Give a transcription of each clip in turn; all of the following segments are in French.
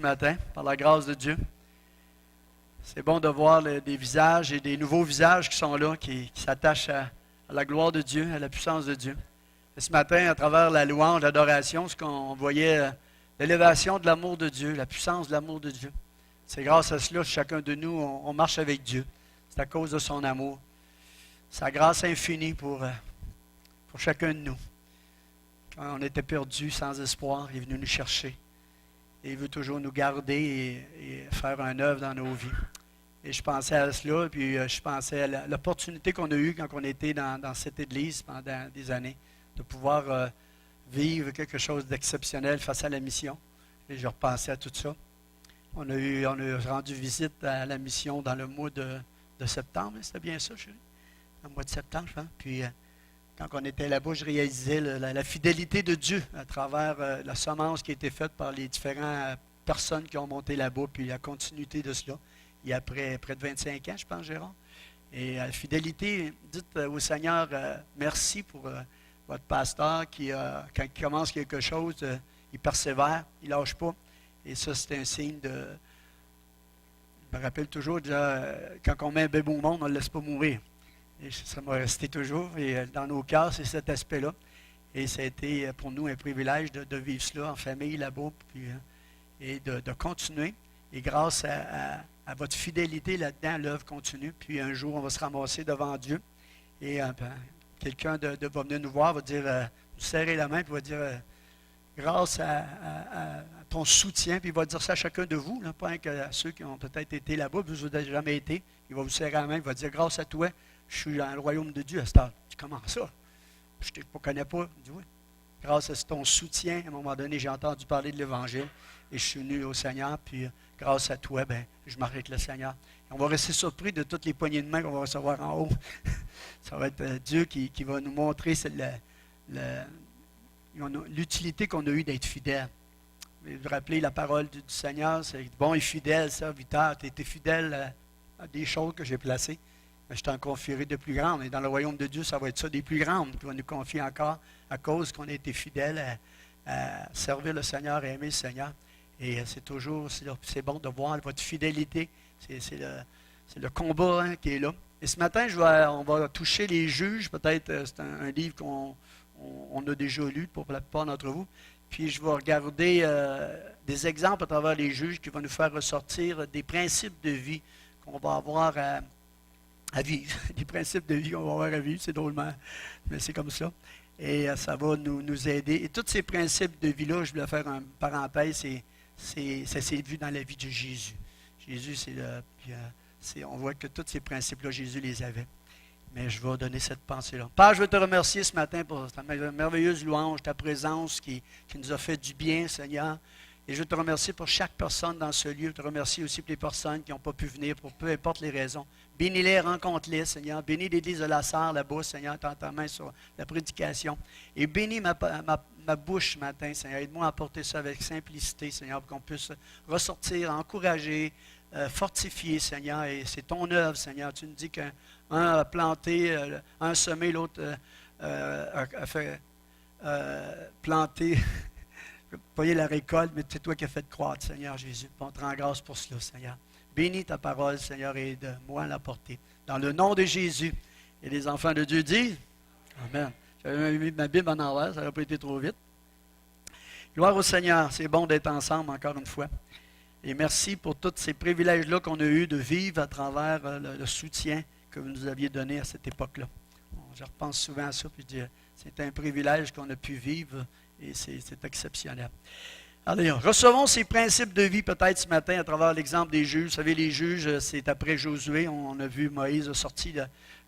matin, par la grâce de Dieu. C'est bon de voir des visages et des nouveaux visages qui sont là, qui s'attachent à la gloire de Dieu, à la puissance de Dieu. Et ce matin, à travers la louange, l'adoration, ce qu'on voyait, l'élévation de l'amour de Dieu, la puissance de l'amour de Dieu. C'est grâce à cela que chacun de nous, on marche avec Dieu. C'est à cause de son amour. Sa grâce infinie pour chacun de nous. Quand on était perdus, sans espoir, il est venu nous chercher. Et il veut toujours nous garder et faire un œuvre dans nos vies. Et je pensais à cela, puis je pensais à l'opportunité qu'on a eue quand on était dans cette église pendant des années, de pouvoir vivre quelque chose d'exceptionnel face à la mission. Et je repensais à tout ça. On a rendu visite à la mission dans le mois de septembre. C'était bien ça, chérie? Dans le mois de septembre, je pense. Puis quand on était là-bas, je réalisais la fidélité de Dieu à travers la semence qui a été faite par les différentes personnes qui ont monté là-bas, puis la continuité de cela. Il y a près de 25 ans, je pense, Gérard. Et la fidélité, dites au Seigneur, merci pour votre pasteur qui, quand il commence quelque chose, il persévère, il ne lâche pas. Et ça, c'est un signe de... Je me rappelle toujours, déjà, quand on met un bébé au monde, on ne le laisse pas mourir. Et ça m'a resté toujours. Et dans nos cœurs, c'est cet aspect-là. Et ça a été pour nous un privilège de vivre cela en famille là-bas, puis, et de continuer. Et grâce à votre fidélité là-dedans, l'œuvre continue. Puis un jour, on va se ramasser devant Dieu. Et quelqu'un va venir nous voir, va dire, nous serrer la main, puis va dire, grâce à ton soutien, puis il va dire ça à chacun de vous, là, pas à ceux qui ont peut-être été là-bas, vous n'avez jamais été. Il va vous serrer la main, il va dire, grâce à toi, je suis dans le royaume de Dieu à cette heure. Tu comment ça? Je ne te connais pas. Il dit, oui. Grâce à ton soutien, à un moment donné, j'ai entendu parler de l'Évangile et je suis venu au Seigneur, puis grâce à toi, je marche avec le Seigneur. Et on va rester surpris de toutes les poignées de main qu'on va recevoir en haut. Ça va être Dieu qui va nous montrer l'utilité qu'on a eue d'être fidèle. Vous vous rappelez la parole du Seigneur, c'est bon et fidèle, serviteur. Tu as été fidèle à des choses que j'ai placées. Mais je t'en confierai de plus grandes. Et dans le royaume de Dieu, ça va être ça, des plus grandes, qui va nous confier encore à cause qu'on a été fidèle à servir le Seigneur, à aimer le Seigneur. Et c'est bon de voir votre fidélité. C'est le combat qui est là. Et ce matin, on va toucher les juges. Peut-être c'est un livre qu'on a déjà lu pour la plupart d'entre vous. Puis je vais regarder des exemples à travers les juges qui vont nous faire ressortir des principes de vie qu'on va avoir à vivre. Des principes de vie qu'on va avoir à vivre, c'est drôlement, mais c'est comme ça. Et ça va nous aider. Et tous ces principes de vie-là, je voulais faire une parenthèse, ça s'est vu dans la vie de Jésus. Jésus, on voit que tous ces principes-là, Jésus les avait. Mais je vais donner cette pensée-là. Père, je veux te remercier ce matin pour ta merveilleuse louange, ta présence qui nous a fait du bien, Seigneur. Et je veux te remercier pour chaque personne dans ce lieu. Je te remercie aussi pour les personnes qui n'ont pas pu venir, pour peu importe les raisons. Bénis-les, rencontre-les, Seigneur. Bénis l'église de la Sarre là-bas, Seigneur. Tends ta main sur la prédication. Et bénis ma bouche ce matin, Seigneur. Aide-moi à apporter ça avec simplicité, Seigneur, pour qu'on puisse ressortir, encourager, fortifier, Seigneur. Et c'est ton œuvre, Seigneur. Tu nous dis qu'un a planté, un a semé, l'autre a fait planter. Voyez la récolte, mais c'est toi qui as fait croître, Seigneur Jésus. On te rend grâce pour cela, Seigneur. Bénis ta parole, Seigneur, et aide-moi à la porter. Dans le nom de Jésus. Et les enfants de Dieu disent, Amen. J'avais mis ma Bible en envers, ça n'aurait pas été trop vite. Gloire au Seigneur, c'est bon d'être ensemble encore une fois. Et merci pour tous ces privilèges-là qu'on a eu de vivre à travers le soutien que vous nous aviez donné à cette époque-là. Je repense souvent à ça, puis je dis, c'est un privilège qu'on a pu vivre. Et c'est exceptionnel. Allez, recevons ces principes de vie peut-être ce matin à travers l'exemple des juges. Vous savez, les juges, c'est après Josué, on a vu Moïse a sorti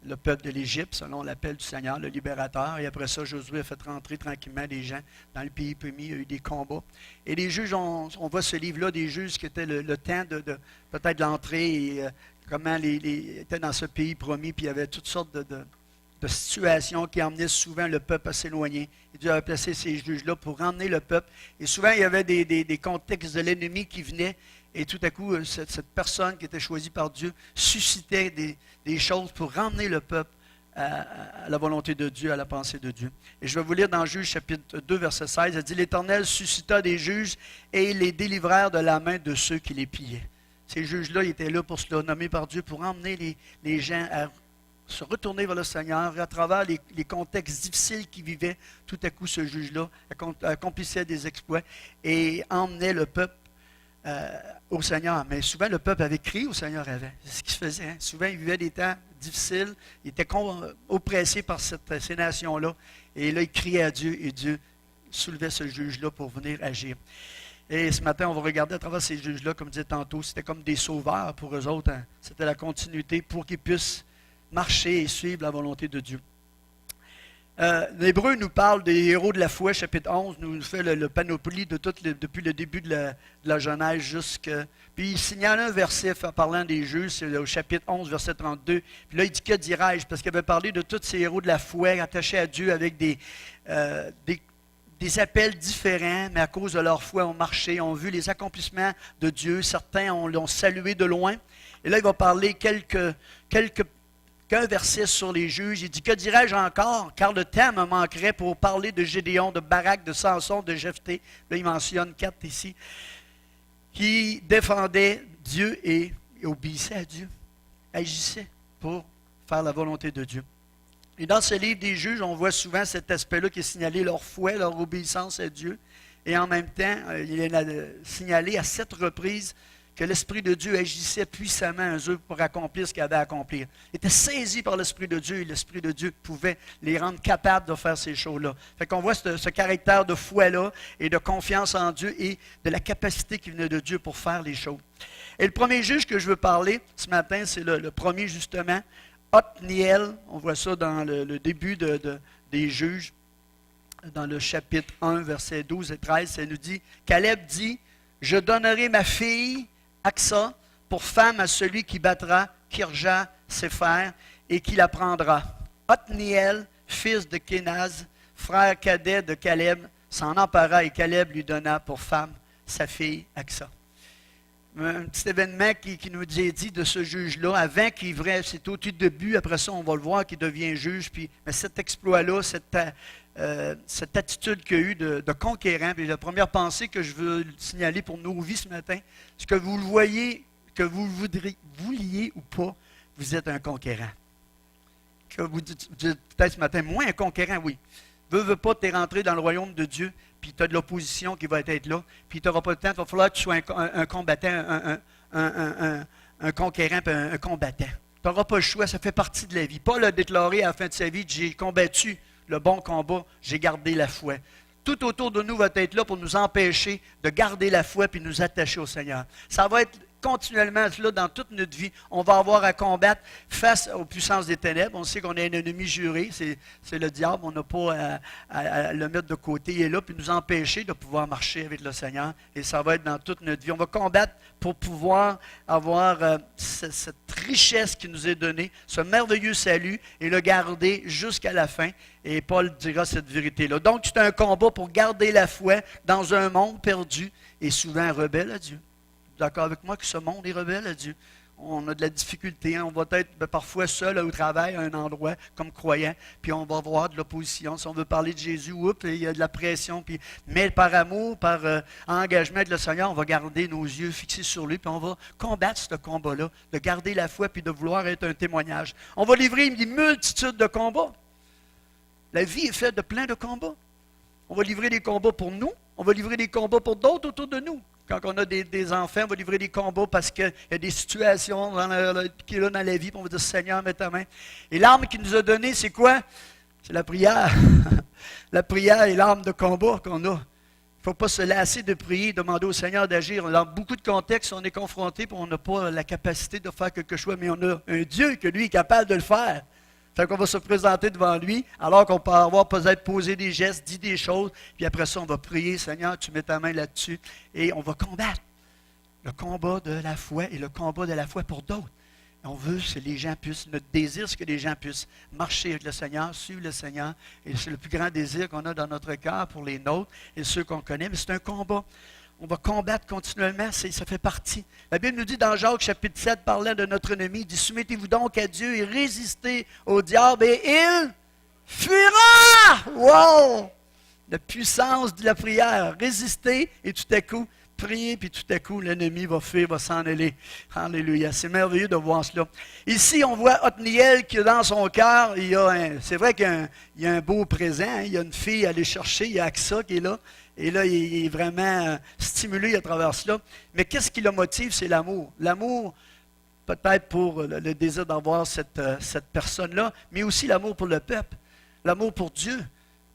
le peuple de l'Égypte selon l'appel du Seigneur, le libérateur. Et après ça, Josué a fait rentrer tranquillement les gens dans le pays promis. Il y a eu des combats. Et les juges, on voit ce livre-là, des juges qui étaient le temps de peut-être l'entrée et comment ils étaient dans ce pays promis. Puis il y avait toutes sortes de situations qui emmenaient souvent le peuple à s'éloigner. Et Dieu a placé ces juges-là pour emmener le peuple. Et souvent, il y avait des contextes de l'ennemi qui venaient. Et tout à coup, cette personne qui était choisie par Dieu suscitait des choses pour emmener le peuple à la volonté de Dieu, à la pensée de Dieu. Et je vais vous lire dans Juges chapitre 2, verset 16. Elle dit, l'Éternel suscita des juges et ils les délivrèrent de la main de ceux qui les pillaient. Ces juges-là, ils étaient là pour se nommer par Dieu, pour emmener les gens à se retourner vers le Seigneur. À travers les contextes difficiles qu'ils vivaient, tout à coup, ce juge-là accomplissait des exploits et emmenait le peuple au Seigneur. Mais souvent, le peuple avait crié au Seigneur avant. C'est ce qui se faisait. Hein? Souvent, ils vivaient des temps difficiles. Ils étaient oppressés par ces nations-là. Et là, ils criaient à Dieu et Dieu soulevait ce juge-là pour venir agir. Et ce matin, on va regarder à travers ces juges-là, comme je disais tantôt, c'était comme des sauveurs pour eux autres. Hein? C'était la continuité pour qu'ils puissent marcher et suivre la volonté de Dieu. L'Hébreu nous parle des héros de la foi, chapitre 11, nous fait le panoplie de depuis le début de la Genèse jusqu'à... Puis il signale un verset parlant des juges, c'est au chapitre 11, verset 32. Puis là, il dit, que dirais-je? Parce qu'il avait parlé de tous ces héros de la foi attachés à Dieu avec des appels différents, mais à cause de leur foi, ont marché, ont vu les accomplissements de Dieu. Certains l'ont salué de loin. Et là, il va parler qu'un verset sur les juges. Il dit, que dirais-je encore? Car le temps me manquerait pour parler de Gédéon, de Barak, de Samson, de Jephthé. Là, il mentionne 4 ici. Qui défendaient Dieu et obéissaient à Dieu. Agissaient pour faire la volonté de Dieu. Et dans ce livre des juges, on voit souvent cet aspect-là qui est signalé, leur foi, leur obéissance à Dieu. Et en même temps, il est signalé à 7 reprises que l'Esprit de Dieu agissait puissamment en eux pour accomplir ce qu'il avait à accomplir. Ils étaient saisis par l'Esprit de Dieu et l'Esprit de Dieu pouvait les rendre capables de faire ces choses-là. Fait qu'on voit ce caractère de foi-là et de confiance en Dieu et de la capacité qui venait de Dieu pour faire les choses. Et le premier juge que je veux parler ce matin, c'est le premier justement, Othniel. On voit ça dans le début des juges, dans le chapitre 1, versets 12 et 13. Ça nous dit, Caleb dit, « Je donnerai ma fille Aksa pour femme à celui qui battra Kirja Sépher et qui la prendra. » Othniel, fils de Kénaz, frère cadet de Caleb, s'en empara et Caleb lui donna pour femme sa fille Aksa. Un petit événement qui nous est dit de ce juge-là, avant qu'il vrai, c'est au tout début, après ça on va le voir qu'il devient juge, puis mais cet exploit-là, cette attitude qu'il a eue de conquérant, puis la première pensée que je veux signaler pour nos vies ce matin, c'est que vous le voyez, que vous le vouliez ou pas, vous êtes un conquérant. Que vous dites peut-être ce matin, moi un conquérant, oui. Veux pas, tu es rentré dans le royaume de Dieu, puis tu as de l'opposition qui va être là, puis tu n'auras pas le temps, il va falloir que tu sois un combattant, un conquérant, puis un combattant. Tu n'auras pas le choix, ça fait partie de la vie. Paul a déclaré à la fin de sa vie, j'ai combattu le bon combat, j'ai gardé la foi. Tout autour de nous va être là pour nous empêcher de garder la foi puis nous attacher au Seigneur. Ça va être continuellement là dans toute notre vie. On va avoir à combattre face aux puissances des ténèbres. On sait qu'on a un ennemi juré, c'est le diable. On n'a pas à le mettre de côté. Il est là puis nous empêcher de pouvoir marcher avec le Seigneur. Et ça va être dans toute notre vie. On va combattre pour pouvoir avoir cette richesse qui nous est donnée, ce merveilleux salut, et le garder jusqu'à la fin. Et Paul dira cette vérité-là. Donc, c'est un combat pour garder la foi dans un monde perdu et souvent rebelle à Dieu. D'accord avec moi que ce monde est rebelle à Dieu. On a de la difficulté. Hein? On va être parfois seul au travail, à un endroit, comme croyant, puis on va avoir de l'opposition. Si on veut parler de Jésus, il y a de la pression. Puis, mais par amour, par engagement avec le Seigneur, on va garder nos yeux fixés sur lui, puis on va combattre ce combat-là, de garder la foi, puis de vouloir être un témoignage. On va livrer une multitude de combats. La vie est faite de plein de combats. On va livrer des combats pour nous, on va livrer des combats pour d'autres autour de nous. Quand on a des enfants, on va livrer des combats parce qu'il y a des situations qui est là dans la vie, puis on va dire, Seigneur, mets ta main. Et l'arme qu'il nous a donnée, c'est quoi? C'est la prière. La prière est l'arme de combat qu'on a. Il ne faut pas se lasser de prier, demander au Seigneur d'agir. Dans beaucoup de contextes, on est confronté, puis on n'a pas la capacité de faire quelque chose, mais on a un Dieu que lui est capable de le faire. Fait qu'on va se présenter devant lui, alors qu'on peut avoir peut-être posé des gestes, dit des choses, puis après ça, on va prier, Seigneur, tu mets ta main là-dessus, et on va combattre le combat de la foi et le combat de la foi pour d'autres. On veut que les gens puissent, notre désir, c'est que les gens puissent marcher avec le Seigneur, suivre le Seigneur, et c'est le plus grand désir qu'on a dans notre cœur pour les nôtres et ceux qu'on connaît, mais c'est un combat. On va combattre continuellement, ça fait partie. La Bible nous dit dans Jacques chapitre 7, parlant de notre ennemi, il dit « Soumettez-vous donc à Dieu et résistez au diable et il fuira! » Wow! La puissance de la prière. Résister et tout à coup, prier, puis tout à coup, l'ennemi va fuir, va s'en aller. Alléluia. C'est merveilleux de voir cela. Ici, on voit Othniel qui, dans son cœur, c'est vrai qu'il y a un beau présent. Hein, il y a une fille à aller chercher. Il y a Aksa qui est là. Et là, il est vraiment stimulé à travers cela. Mais qu'est-ce qui le motive? C'est l'amour. L'amour, peut-être pour le désir d'avoir cette personne-là, mais aussi l'amour pour le peuple. L'amour pour Dieu.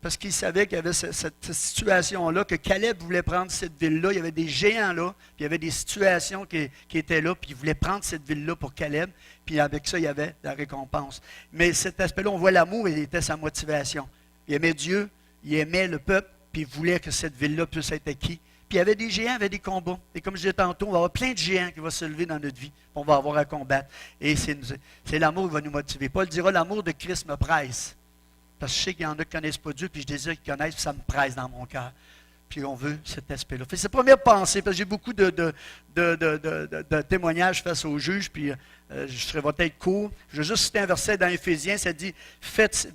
Parce qu'il savait qu'il y avait cette situation-là, que Caleb voulait prendre cette ville-là. Il y avait des géants là, puis il y avait des situations qui étaient là, puis il voulait prendre cette ville-là pour Caleb. Puis avec ça, il y avait la récompense. Mais cet aspect-là, on voit l'amour, il était sa motivation. Il aimait Dieu, il aimait le peuple, puis il voulait que cette ville-là puisse être acquise. Puis il y avait des géants, il y avait des combats. Et comme je disais tantôt, on va avoir plein de géants qui vont se lever dans notre vie. On va avoir à combattre. Et c'est l'amour qui va nous motiver. Paul dira, l'amour de Christ me presse. Parce que je sais qu'il y en a qui ne connaissent pas Dieu, puis je désire qu'ils connaissent, puis ça me presse dans mon cœur. Puis on veut cet aspect-là. C'est la première pensée, parce que j'ai beaucoup de témoignages face aux juges, puis je serai peut-être court. Je vais juste citer un verset dans Éphésiens, ça dit,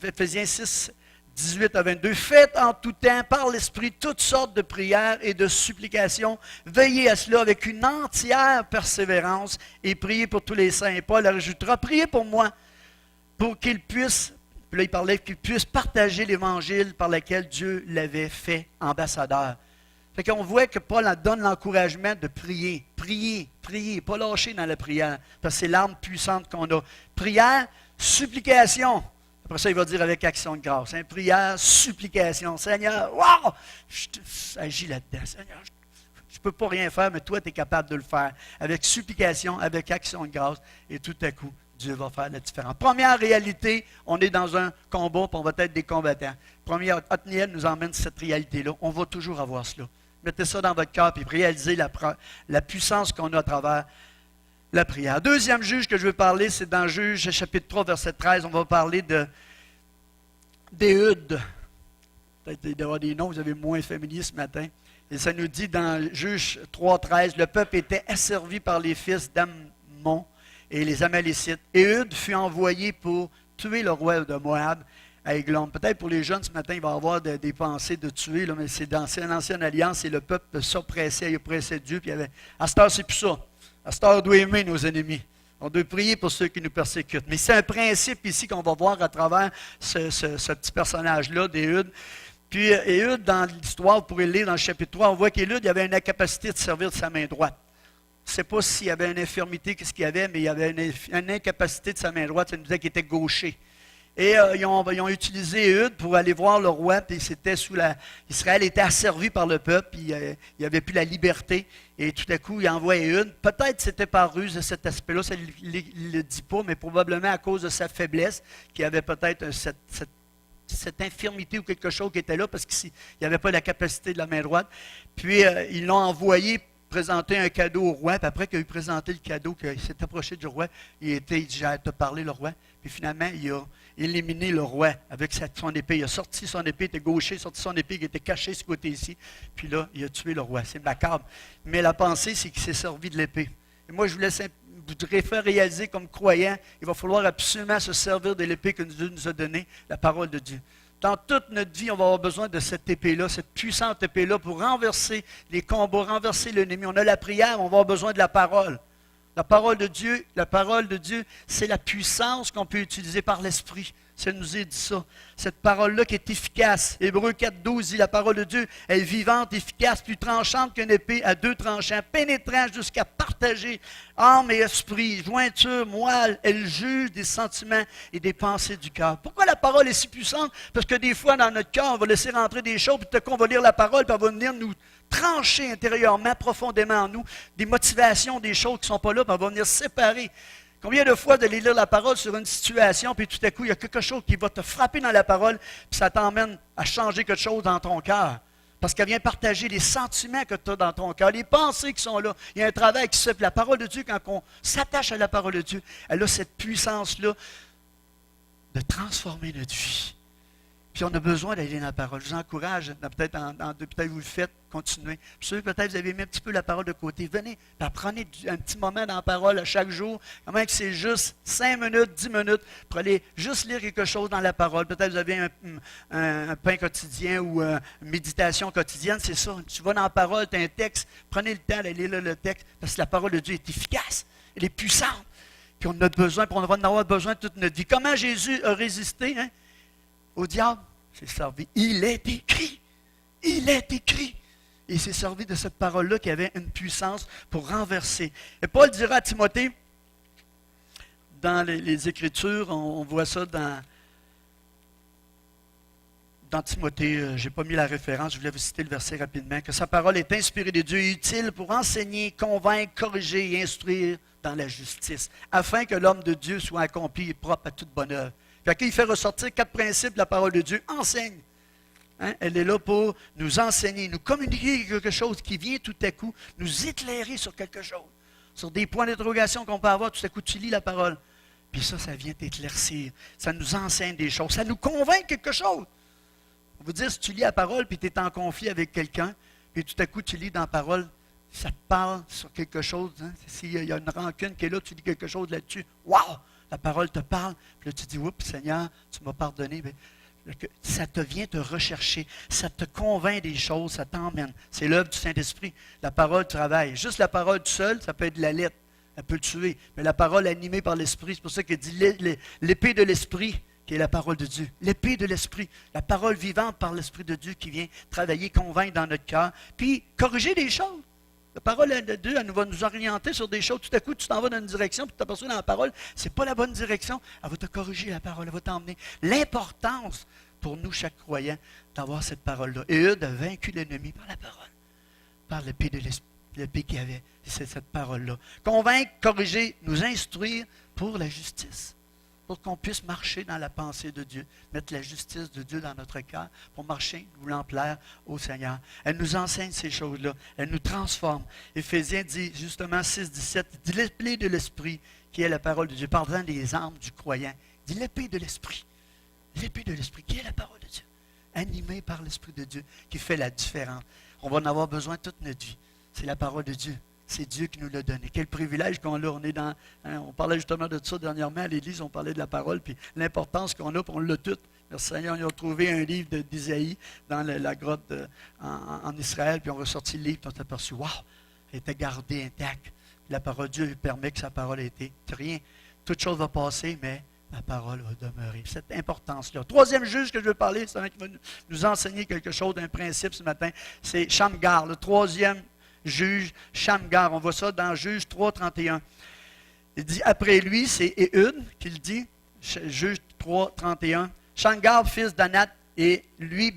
Éphésiens 6, 18 à 22, « Faites en tout temps, par l'Esprit, toutes sortes de prières et de supplications. Veillez à cela avec une entière persévérance et priez pour tous les saints. » Et Paul ajoutera, « Priez pour moi, pour qu'ils puissent... » Puis là, il parlait qu'il puisse partager l'Évangile par lequel Dieu l'avait fait ambassadeur. Fait qu'on voit que Paul donne l'encouragement de prier, prier, prier, pas lâcher dans la prière, parce que c'est l'arme puissante qu'on a. Prière, supplication. Après ça, il va dire avec action de grâce. Hein? Prière, supplication. Seigneur, wow! Agis là-dedans. Seigneur, je ne peux pas rien faire, mais toi, tu es capable de le faire. Avec supplication, avec action de grâce, et tout à coup, Dieu va faire la différence. Première réalité, on est dans un combat, puis on va être des combattants. Première, Othniel nous emmène cette réalité-là. On va toujours avoir cela. Mettez ça dans votre cœur, puis réalisez la puissance qu'on a à travers la prière. Deuxième juge que je veux parler, c'est dans Juge chapitre 3, verset 13. On va parler d'Éhud. Peut-être d'avoir des noms, vous avez moins familiers ce matin. Et ça nous dit dans Juge 3, 13, le peuple était asservi par les fils d'Ammon et les Amalécites. Éhud fut envoyé pour tuer le roi de Moab à Églon. Peut-être pour les jeunes ce matin, il va y avoir des pensées de tuer, là, mais c'est dans l'ancienne alliance et le peuple s'oppressait, il oppressait Dieu. Puis il y avait, à cette heure, c'est plus ça. À cette heure, on doit aimer nos ennemis. On doit prier pour ceux qui nous persécutent. Mais c'est un principe ici qu'on va voir à travers ce petit personnage-là d'Éhud. Puis Éhud, dans l'histoire, vous pourrez le lire dans le chapitre 3, on voit qu'Éhud il avait une incapacité de servir de sa main droite. Je ne sais pas s'il y avait une infirmité, qu'est-ce qu'il y avait, mais il y avait une incapacité de sa main droite, ça nous disait qu'il était gaucher. Et ils ont utilisé Éhud pour aller voir le roi, puis c'était Israël était asservi par le peuple, puis il n'y avait plus la liberté. Et tout à coup, il envoie Éhud. Peut-être c'était par ruse de cet aspect-là, ça ne le dit pas, mais probablement à cause de sa faiblesse, qu'il y avait peut-être cette infirmité ou quelque chose qui était là, parce qu'il n'y avait pas la capacité de la main droite. Puis ils l'ont envoyé présenter un cadeau au roi, puis après qu'il a eu présenté le cadeau, qu'il s'est approché du roi, il dit, j'ai à te parler, le roi. Puis finalement, il a éliminé le roi avec son épée. Il a sorti son épée, il était gaucher, sorti son épée qui était cachée ce côté-ci. Puis là, il a tué le roi. C'est macabre. Mais la pensée, c'est qu'il s'est servi de l'épée. Et moi, je voudrais faire réaliser comme croyant, il va falloir absolument se servir de l'épée que Dieu nous a donnée, la parole de Dieu. Dans toute notre vie, on va avoir besoin de cette épée-là, cette puissante épée-là pour renverser les combats, renverser l'ennemi. On a la prière, on va avoir besoin de la parole. La parole de Dieu, c'est la puissance qu'on peut utiliser par l'Esprit. Ça nous est dit ça. Cette parole-là qui est efficace. Hébreux 4,12 dit la parole de Dieu est vivante, efficace, plus tranchante qu'une épée à deux tranchants, pénétrant jusqu'à partager âme et esprit, jointure, moelle. Elle juge des sentiments et des pensées du cœur. Pourquoi la parole est si puissante? Parce que des fois, dans notre cœur, on va laisser rentrer des choses, puis tout à coup, on va lire la parole, puis elle va venir nous trancher intérieurement, profondément en nous, des motivations, des choses qui ne sont pas là, puis elle va venir séparer. Combien de fois d'aller lire la parole sur une situation, puis tout à coup, il y a quelque chose qui va te frapper dans la parole, puis ça t'emmène à changer quelque chose dans ton cœur. Parce qu'elle vient partager les sentiments que tu as dans ton cœur, les pensées qui sont là. Il y a un travail qui se fait. La parole de Dieu, quand on s'attache à la parole de Dieu, elle a cette puissance-là de transformer notre vie. Puis on a besoin d'aller dans la parole. Je vous encourage, peut-être vous le faites, continuez. Puis ceux, peut-être vous avez mis un petit peu la parole de côté. Venez, prenez un petit moment dans la parole à chaque jour. Comment que c'est juste 5 minutes, 10 minutes, pour aller juste lire quelque chose dans la parole. Peut-être vous avez un pain quotidien ou une méditation quotidienne, c'est ça. Tu vas dans la parole, tu as un texte, prenez le temps d'aller lire le texte, parce que la parole de Dieu est efficace, elle est puissante. Puis on en a besoin, puis on va en avoir besoin toute notre vie. Comment Jésus a résisté, hein? Au diable, c'est servi. Il est écrit. Il est écrit. Et il s'est servi de cette parole-là qui avait une puissance pour renverser. Et Paul dira à Timothée, dans les Écritures, on voit ça dans Timothée, je n'ai pas mis la référence, je voulais vous citer le verset rapidement, que sa parole est inspirée de Dieu et utile pour enseigner, convaincre, corriger et instruire dans la justice, afin que l'homme de Dieu soit accompli et propre à toute bonne œuvre. Il fait ressortir 4 principes de la parole de Dieu. Enseigne. Hein? Elle est là pour nous enseigner, nous communiquer quelque chose qui vient tout à coup, nous éclairer sur quelque chose, sur des points d'interrogation qu'on peut avoir. Tout à coup, tu lis la parole. Puis ça vient t'éclaircir. Ça nous enseigne des choses. Ça nous convainc quelque chose. On veut dire, si tu lis la parole, puis tu es en conflit avec quelqu'un, puis tout à coup, tu lis dans la parole, ça te parle sur quelque chose. Hein? S'il y a une rancune qui est là, tu lis quelque chose là-dessus. Waouh! La parole te parle, puis là tu dis, oups, Seigneur, tu m'as pardonné. Ça te vient te rechercher, ça te convainc des choses, ça t'emmène. C'est l'œuvre du Saint-Esprit. La parole travaille. Juste la parole seule, ça peut être de la lettre, elle peut tuer. Mais la parole animée par l'Esprit, c'est pour ça qu'il dit l'épée de l'Esprit, qui est la parole de Dieu. L'épée de l'Esprit, la parole vivante par l'Esprit de Dieu qui vient travailler, convaincre dans notre cœur, puis corriger des choses. La parole de Dieu, elle va nous orienter sur des choses. Tout à coup, tu t'en vas dans une direction, puis tu t'aperçois dans la parole, ce n'est pas la bonne direction. Elle va te corriger, la parole, elle va t'emmener. L'importance pour nous, chaque croyant, d'avoir cette parole-là. Et Eudes a vaincu l'ennemi par la parole, par l'épée de l'épée qu'il y avait. C'est cette parole-là. Convaincre, corriger, nous instruire pour la justice. Pour qu'on puisse marcher dans la pensée de Dieu, mettre la justice de Dieu dans notre cœur, pour marcher, voulant plaire au Seigneur. Elle nous enseigne ces choses-là, elle nous transforme. Éphésiens dit justement 6,17, dit l'épée de l'Esprit, qui est la parole de Dieu, parlant des armes du croyant. Dit l'épée de l'Esprit, qui est la parole de Dieu, animée par l'Esprit de Dieu, qui fait la différence. On va en avoir besoin toute notre vie. C'est la parole de Dieu. C'est Dieu qui nous l'a donné. Quel privilège qu'on a. On parlait justement de ça dernièrement à l'Église, on parlait de la parole, puis l'importance qu'on a, puis on l'a toute. Merci Seigneur, ils ont trouvé un livre d'Isaïe dans la grotte en Israël, puis on a ressorti le livre, puis on s'est aperçu, waouh, elle était gardée intacte. La parole de Dieu permet que sa parole ait été rien. Toute chose va passer, mais la parole va demeurer. Cette importance-là. Troisième juge que je veux parler, c'est un qui va nous enseigner quelque chose d'un principe ce matin, c'est Shamgar, le troisième juge Shamgar. On voit ça dans Juge 3, 31. Il dit, après lui, c'est Ehud qui le dit, Juge 3, 31. Shamgar, fils d'Anat, et lui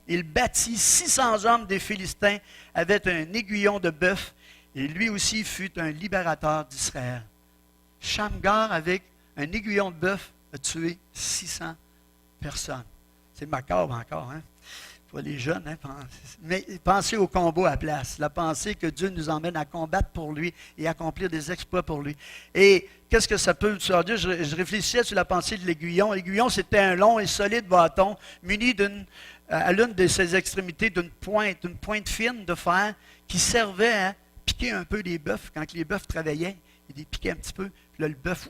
il bâtit 600 hommes des Philistins avec un aiguillon de bœuf, et lui aussi fut un libérateur d'Israël. Shamgar, avec un aiguillon de bœuf, a tué 600 personnes. C'est macabre encore, hein? Pas les jeunes, hein, mais pensez au combat à la place. La pensée que Dieu nous emmène à combattre pour lui et accomplir des exploits pour lui. Et qu'est-ce que ça peut sur Dieu? Je réfléchissais sur la pensée de l'aiguillon. L'aiguillon, c'était un long et solide bâton muni à l'une de ses extrémités d'une pointe fine de fer qui servait à piquer un peu les bœufs. Quand les bœufs travaillaient, ils les piquaient un petit peu. Puis là, le bœuf,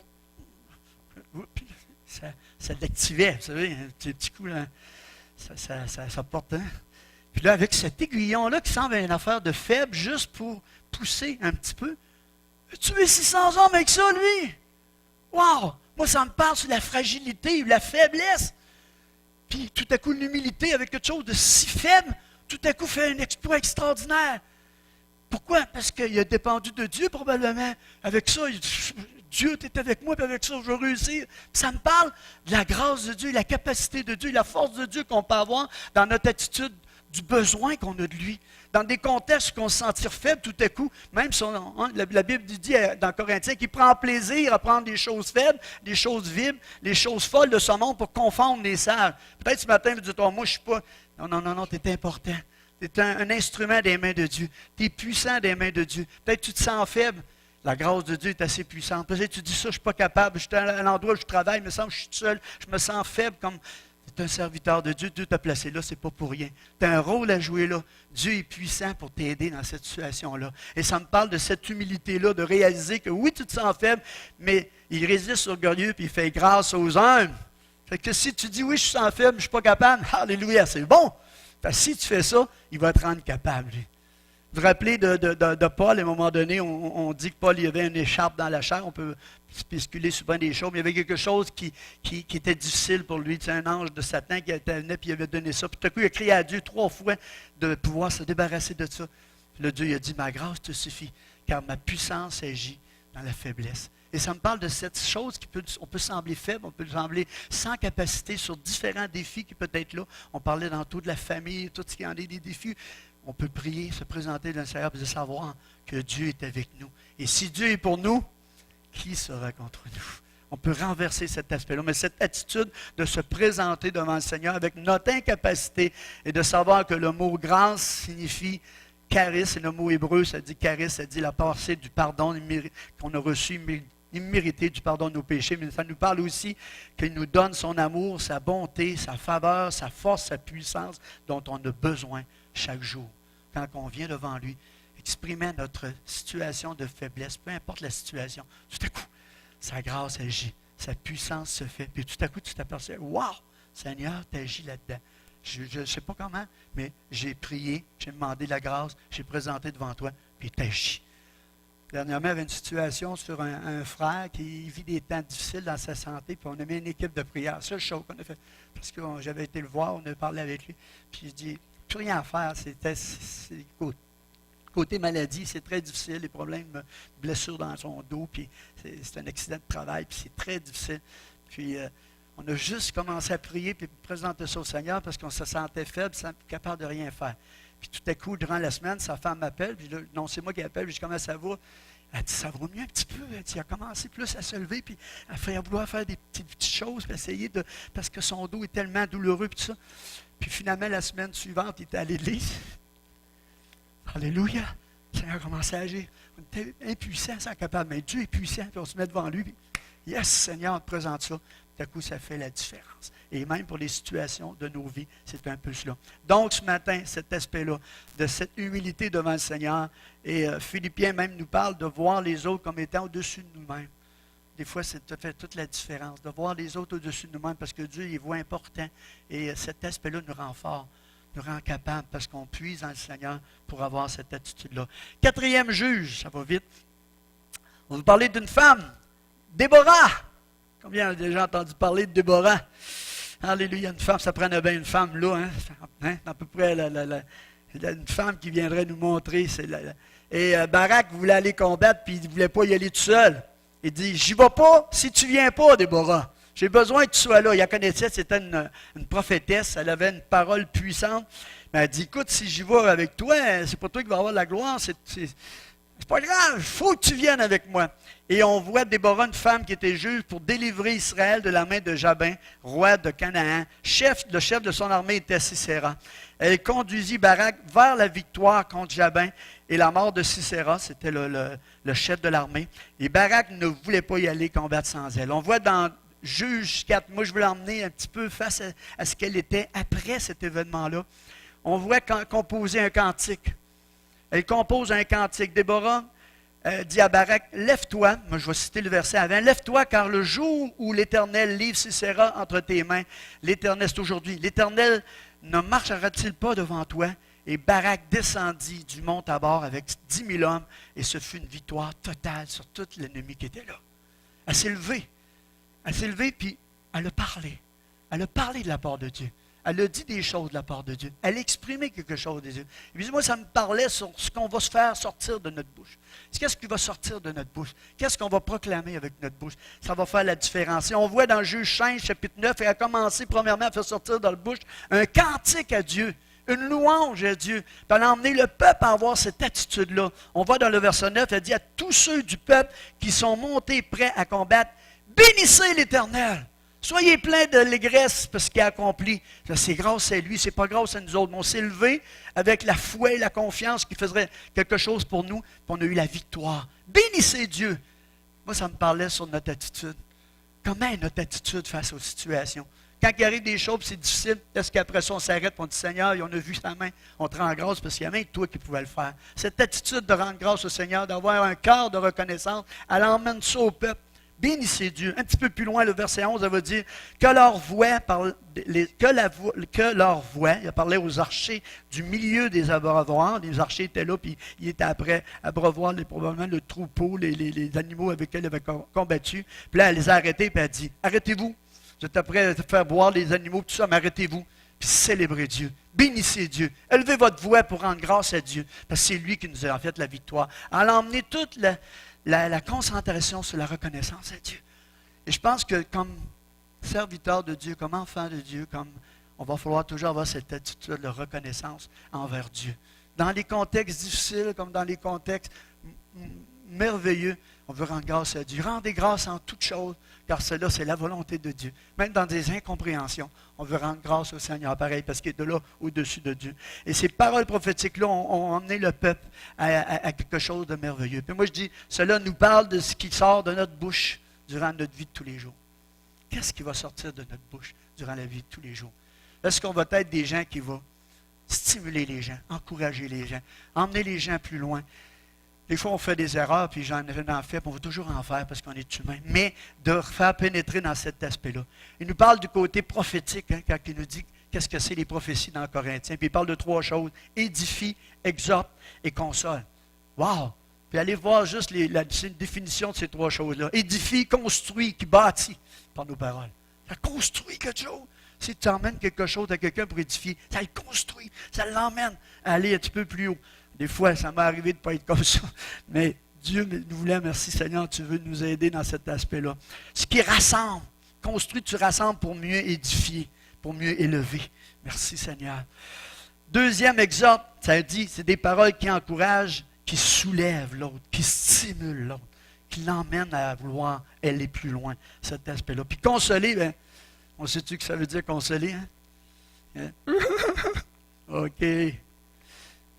ça l'activait, vous savez, un petit coup là. Ça porte, hein? Puis là, avec cet aiguillon-là qui semble une affaire de faible, juste pour pousser un petit peu, tuer 600 hommes avec ça, lui! Wow! Moi, ça me parle sur la fragilité, la faiblesse. Puis tout à coup, l'humilité avec quelque chose de si faible, tout à coup fait un exploit extraordinaire. Pourquoi? Parce qu'il a dépendu de Dieu, probablement. Avec ça, Dieu, tu es avec moi, puis avec ça, je vais réussir. Puis ça me parle de la grâce de Dieu, la capacité de Dieu, la force de Dieu qu'on peut avoir dans notre attitude du besoin qu'on a de lui. Dans des contextes où on se sentir faible tout à coup, même si la Bible dit dans Corinthiens qu'il prend plaisir à prendre des choses faibles, des choses vides, les choses folles de ce monde pour confondre les sages. Peut-être ce matin, vous dites, oh, moi je ne suis pas... Non, tu es important. Tu es un instrument des mains de Dieu. Tu es puissant des mains de Dieu. Peut-être que tu te sens faible. La grâce de Dieu est assez puissante. Peut-être que tu dis ça, je ne suis pas capable. Je suis à l'endroit où je travaille, il me semble que je suis seul. Je me sens faible. Tu es un serviteur de Dieu. Dieu t'a placé là, c'est pas pour rien. Tu as un rôle à jouer là. Dieu est puissant pour t'aider dans cette situation-là. Et ça me parle de cette humilité-là, de réaliser que oui, tu te sens faible, mais il résiste orgueilleux puis il fait grâce aux humbles. Fait que si tu dis oui, je suis sens faible, je ne suis pas capable, alléluia, c'est bon. Parce que si tu fais ça, il va te rendre capable, lui. Vous vous rappelez de Paul, à un moment donné, on dit que Paul, il avait une écharpe dans la chair, on peut spéculer sur bien des choses, mais il y avait quelque chose qui était difficile pour lui. C'est un ange de Satan qui venu et il avait donné ça. Puis tout à coup, il a crié à Dieu 3 fois de pouvoir se débarrasser de ça. Puis le Dieu il a dit, ma grâce te suffit, car ma puissance agit dans la faiblesse. Et ça me parle de cette chose on peut sembler faible, on peut sembler sans capacité sur différents défis qui peuvent être là. On parlait tantôt de la famille, tout ce qui en est des défis. On peut prier, se présenter dans le Seigneur et de savoir que Dieu est avec nous. Et si Dieu est pour nous, qui sera contre nous? On peut renverser cet aspect-là. Mais cette attitude de se présenter devant le Seigneur avec notre incapacité et de savoir que le mot grâce signifie charis, et le mot hébreu, ça dit charis, ça dit la pensée du pardon qu'on a reçu immérité du pardon de nos péchés, mais ça nous parle aussi qu'il nous donne son amour, sa bonté, sa faveur, sa force, sa puissance dont on a besoin chaque jour. Quand on vient devant lui, exprimer notre situation de faiblesse, peu importe la situation, tout à coup, sa grâce agit, sa puissance se fait, puis tout à coup, tu t'aperçois, wow, Seigneur, tu agis là-dedans. Je ne sais pas comment, mais j'ai prié, j'ai demandé la grâce, j'ai présenté devant toi, puis tu agis. Dernièrement, il y avait une situation sur un frère qui vit des temps difficiles dans sa santé, puis on a mis une équipe de prière. Seule chose qu'on a fait, parce que j'avais été le voir, on a parlé avec lui, puis il dit, plus rien à faire, côté maladie, c'est très difficile, les problèmes de blessures dans son dos, puis c'est un accident de travail, puis c'est très difficile. Puis on a juste commencé à prier, puis présenter ça au Seigneur, parce qu'on se sentait faible, capable de rien faire. Puis tout à coup, durant la semaine, sa femme m'appelle, puis là, non, c'est moi qui appelle, puis je commence à voir. Elle dit, ça va mieux un petit peu. Elle dit, elle a commencé plus à se lever, puis à vouloir faire des petites choses, puis essayer parce que son dos est tellement douloureux, puis tout ça. Puis finalement, la semaine suivante, il était à l'église. Alléluia. Le Seigneur a commencé à agir. On était impuissants, sans capable, mais Dieu est puissant, puis on se met devant lui. Puis, yes, Seigneur, on te présente ça. Tout à coup, ça fait la différence. Et même pour les situations de nos vies, c'est un peu cela. Donc, ce matin, cet aspect-là, de cette humilité devant le Seigneur, et Philippiens même nous parle de voir les autres comme étant au-dessus de nous-mêmes. Des fois, ça fait toute la différence, de voir les autres au-dessus de nous-mêmes, parce que Dieu les voit importants. Et cet aspect-là nous rend fort, nous rend capable, parce qu'on puise dans le Seigneur pour avoir cette attitude-là. 4e juge, ça va vite. On va vous parler d'une femme, Déborah. Combien a déjà entendu parler de Déborah? Alléluia, une femme, ça prenait bien une femme là, à peu près une femme qui viendrait nous montrer. Et Barak voulait aller combattre, puis il ne voulait pas y aller tout seul. Il dit, j'y vais pas si tu ne viens pas, Déborah. J'ai besoin que tu sois là. Il la connaissait, c'était une prophétesse, elle avait une parole puissante. Mais elle dit, écoute, si j'y vais avec toi, c'est pas toi qui vas avoir la gloire, c'est pas grave, il faut que tu viennes avec moi. Et on voit Déborah, une femme qui était juge pour délivrer Israël de la main de Jabin, roi de Canaan. Le chef de son armée était Sisera. Elle conduisit Barak vers la victoire contre Jabin et la mort de Sisera, c'était le chef de l'armée. Et Barak ne voulait pas y aller combattre sans elle. On voit dans Juge 4, moi je veux l'emmener un petit peu face à ce qu'elle était après cet événement-là. On voit composer un cantique. Elle compose un cantique. Déborah dit à Barak, lève-toi, moi je vais citer le verset avant, lève-toi car le jour où l'Éternel livre Sisera entre tes mains, l'Éternel c'est aujourd'hui, l'Éternel ne marchera-t-il pas devant toi? Et Barak descendit du mont Tabor avec 10 000 hommes et ce fut une victoire totale sur tout l'ennemi qui était là. Elle s'est levée. Elle s'est levée puis elle a parlé. Elle a parlé de la part de Dieu. Elle a dit des choses de la part de Dieu. Elle a exprimé quelque chose de Dieu. Et puis moi, ça me parlait sur ce qu'on va se faire sortir de notre bouche. Qu'est-ce qui va sortir de notre bouche? Qu'est-ce qu'on va proclamer avec notre bouche? Ça va faire la différence. Et on voit dans Juge 5, chapitre 9, elle a commencé premièrement à faire sortir dans la bouche un cantique à Dieu, une louange à Dieu. Puis elle a emmené le peuple à avoir cette attitude-là. On voit dans le verset 9, elle dit à tous ceux du peuple qui sont montés prêts à combattre, bénissez l'Éternel. Soyez pleins de l'allégresse parce qu'il a accompli. C'est grâce à lui, c'est pas grâce à nous autres. Mais on s'est levé avec la foi et la confiance qu'il faisait quelque chose pour nous, puis on a eu la victoire. Bénissez Dieu. Moi, ça me parlait sur notre attitude. Comment est notre attitude face aux situations? Quand il arrive des choses, c'est difficile, est-ce qu'après ça, on s'arrête, on dit, Seigneur, on a vu sa main, on te rend grâce parce qu'il y a même toi qui pouvais le faire. Cette attitude de rendre grâce au Seigneur, d'avoir un cœur de reconnaissance, elle emmène ça au peuple. Bénissez Dieu. Un petit peu plus loin, le verset 11, elle va dire que leur voix, il a parlé aux archers du milieu des abreuvoirs. Les archers étaient là, puis ils étaient après abreuvoir probablement le troupeau, les animaux avec lesquels ils avaient combattu. Puis là, elle les a arrêtés, puis elle a dit, arrêtez-vous. Vous êtes prêts à faire boire les animaux, tout ça, mais arrêtez-vous. Puis célébrez Dieu. Bénissez Dieu. Élevez votre voix pour rendre grâce à Dieu, parce que c'est lui qui nous a fait la victoire. Elle a emmené toute la concentration sur la reconnaissance à Dieu. Et je pense que comme serviteur de Dieu, comme enfant de Dieu, on va falloir toujours avoir cette attitude de reconnaissance envers Dieu. Dans les contextes difficiles, comme dans les contextes merveilleux, on veut rendre grâce à Dieu. Rendez grâce en toutes choses, car cela, c'est la volonté de Dieu. Même dans des incompréhensions, on veut rendre grâce au Seigneur, pareil, parce qu'il est de là au-dessus de Dieu. Et ces paroles prophétiques-là ont emmené le peuple à quelque chose de merveilleux. Puis moi, je dis, cela nous parle de ce qui sort de notre bouche durant notre vie de tous les jours. Qu'est-ce qui va sortir de notre bouche durant la vie de tous les jours? Est-ce qu'on va être des gens qui vont stimuler les gens, encourager les gens, emmener les gens plus loin? Des fois, on fait des erreurs, puis j'en fait, puis on va toujours en faire parce qu'on est humain. Mais de faire pénétrer dans cet aspect-là. Il nous parle du côté prophétique, quand il nous dit qu'est-ce que c'est les prophéties dans Corinthiens. Puis il parle de 3 choses, édifie, exhorte et console. Wow! Puis allez voir juste la définition de ces 3 choses-là. Édifie, construit, qui bâtit par nos paroles. Ça construit quelque chose. Si tu emmènes quelque chose à quelqu'un pour édifier, ça le construit, ça l'emmène à aller un petit peu plus haut. Des fois, ça m'est arrivé de ne pas être comme ça. Mais Dieu nous voulait, merci Seigneur, tu veux nous aider dans cet aspect-là. Ce qui rassemble, construit, tu rassembles pour mieux édifier, pour mieux élever. Merci Seigneur. Deuxième exhorte, ça dit, c'est des paroles qui encouragent, qui soulèvent l'autre, qui stimulent l'autre, qui l'emmènent à vouloir aller plus loin, cet aspect-là. Puis consoler, bien, on sait-tu que ça veut dire consoler, hein? OK.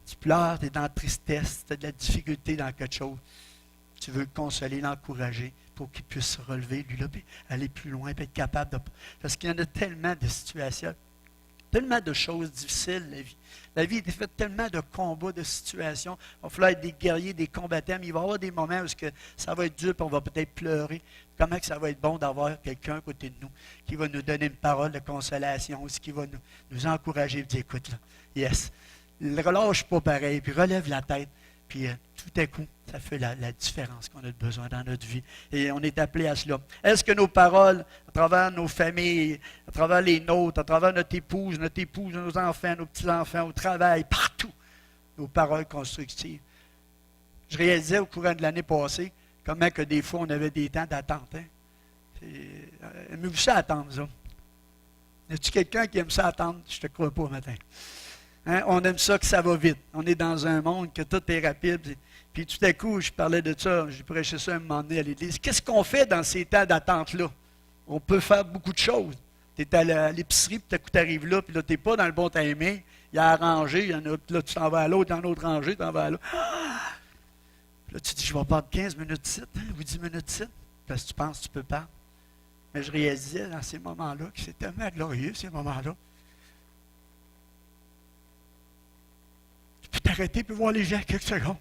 Tu pleures, tu es dans la tristesse, tu as de la difficulté dans quelque chose. Tu veux le consoler, l'encourager pour qu'il puisse se relever, lui, là, puis aller plus loin, puis être capable de... Parce qu'il y en a tellement de situations, tellement de choses difficiles, la vie. La vie est faite tellement de combats, de situations. Il va falloir être des guerriers, des combattants, mais il va y avoir des moments où ça va être dur, puis on va peut-être pleurer. Comment que ça va être bon d'avoir quelqu'un à côté de nous qui va nous donner une parole de consolation, aussi qui va nous encourager et dire, écoute, là, yes, relâche pas pareil, puis relève la tête, puis tout à coup, ça fait la différence qu'on a besoin dans notre vie. Et on est appelé à cela. Est-ce que nos paroles, à travers nos familles, à travers les nôtres, à travers notre épouse, nos enfants, nos petits-enfants, au travail, partout, nos paroles constructives. Je réalisais au courant de l'année passée comment que des fois on avait des temps d'attente. Hein? Aimez-vous ça attendre, ça? Y a-t-il quelqu'un qui aime ça attendre? Je ne te crois pas, matin. Hein? On aime ça que ça va vite. On est dans un monde que tout est rapide. Puis tout à coup, je parlais de ça, j'ai prêché ça un moment donné à l'église. Qu'est-ce qu'on fait dans ces temps d'attente-là? On peut faire beaucoup de choses. Tu es à l'épicerie, puis tout à coup, tu arrives là, puis là, tu n'es pas dans le bon timing. Il y a à ranger, il y en a, puis là, tu t'en vas à l'autre, dans l'autre rangée, tu t'en vas à l'autre. Puis là, tu dis, je vais perdre 15 minutes de site, ou 10 minutes de site, parce que tu penses que tu peux perdre. Mais je réalisais dans ces moments-là que c'est tellement glorieux, ces moments-là. Tu peux t'arrêter puis voir les gens quelques secondes.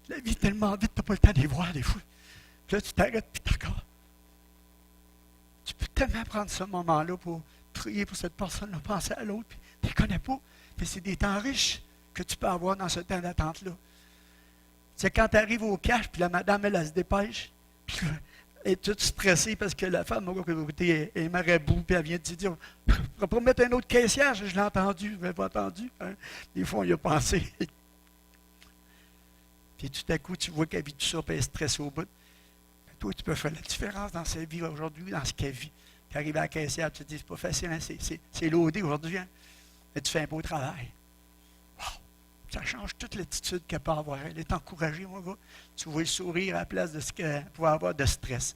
La vie est tellement vite, tu n'as pas le temps de les voir des fois. Puis là, tu t'arrêtes puis d'accord. Tu peux tellement prendre ce moment-là pour prier pour cette personne-là, penser à l'autre, puis tu ne les connais pas. Mais c'est des temps riches que tu peux avoir dans ce temps d'attente-là. C'est quand tu arrives au cash, puis la madame, elle se dépêche, puis elle est toute stressée parce que la femme est marabout, puis elle vient de te dire, on va pas mettre un autre caissière, je l'ai entendu, je ne l'avais pas entendu. Hein? Des fois, on y a pensé. Puis tout à coup, tu vois qu'elle vit tout ça, puis elle est stressée au bout. Mais toi, tu peux faire la différence dans sa vie aujourd'hui, dans ce qu'elle vit. Tu arrives à la caissière, tu te dis, c'est pas facile, hein? C'est loadé aujourd'hui, hein? Mais tu fais un beau travail. Wow! Ça change toute l'attitude qu'elle peut avoir. Elle est encouragée, mon gars. Tu vois le sourire à la place de ce qu'elle pouvait avoir de stress.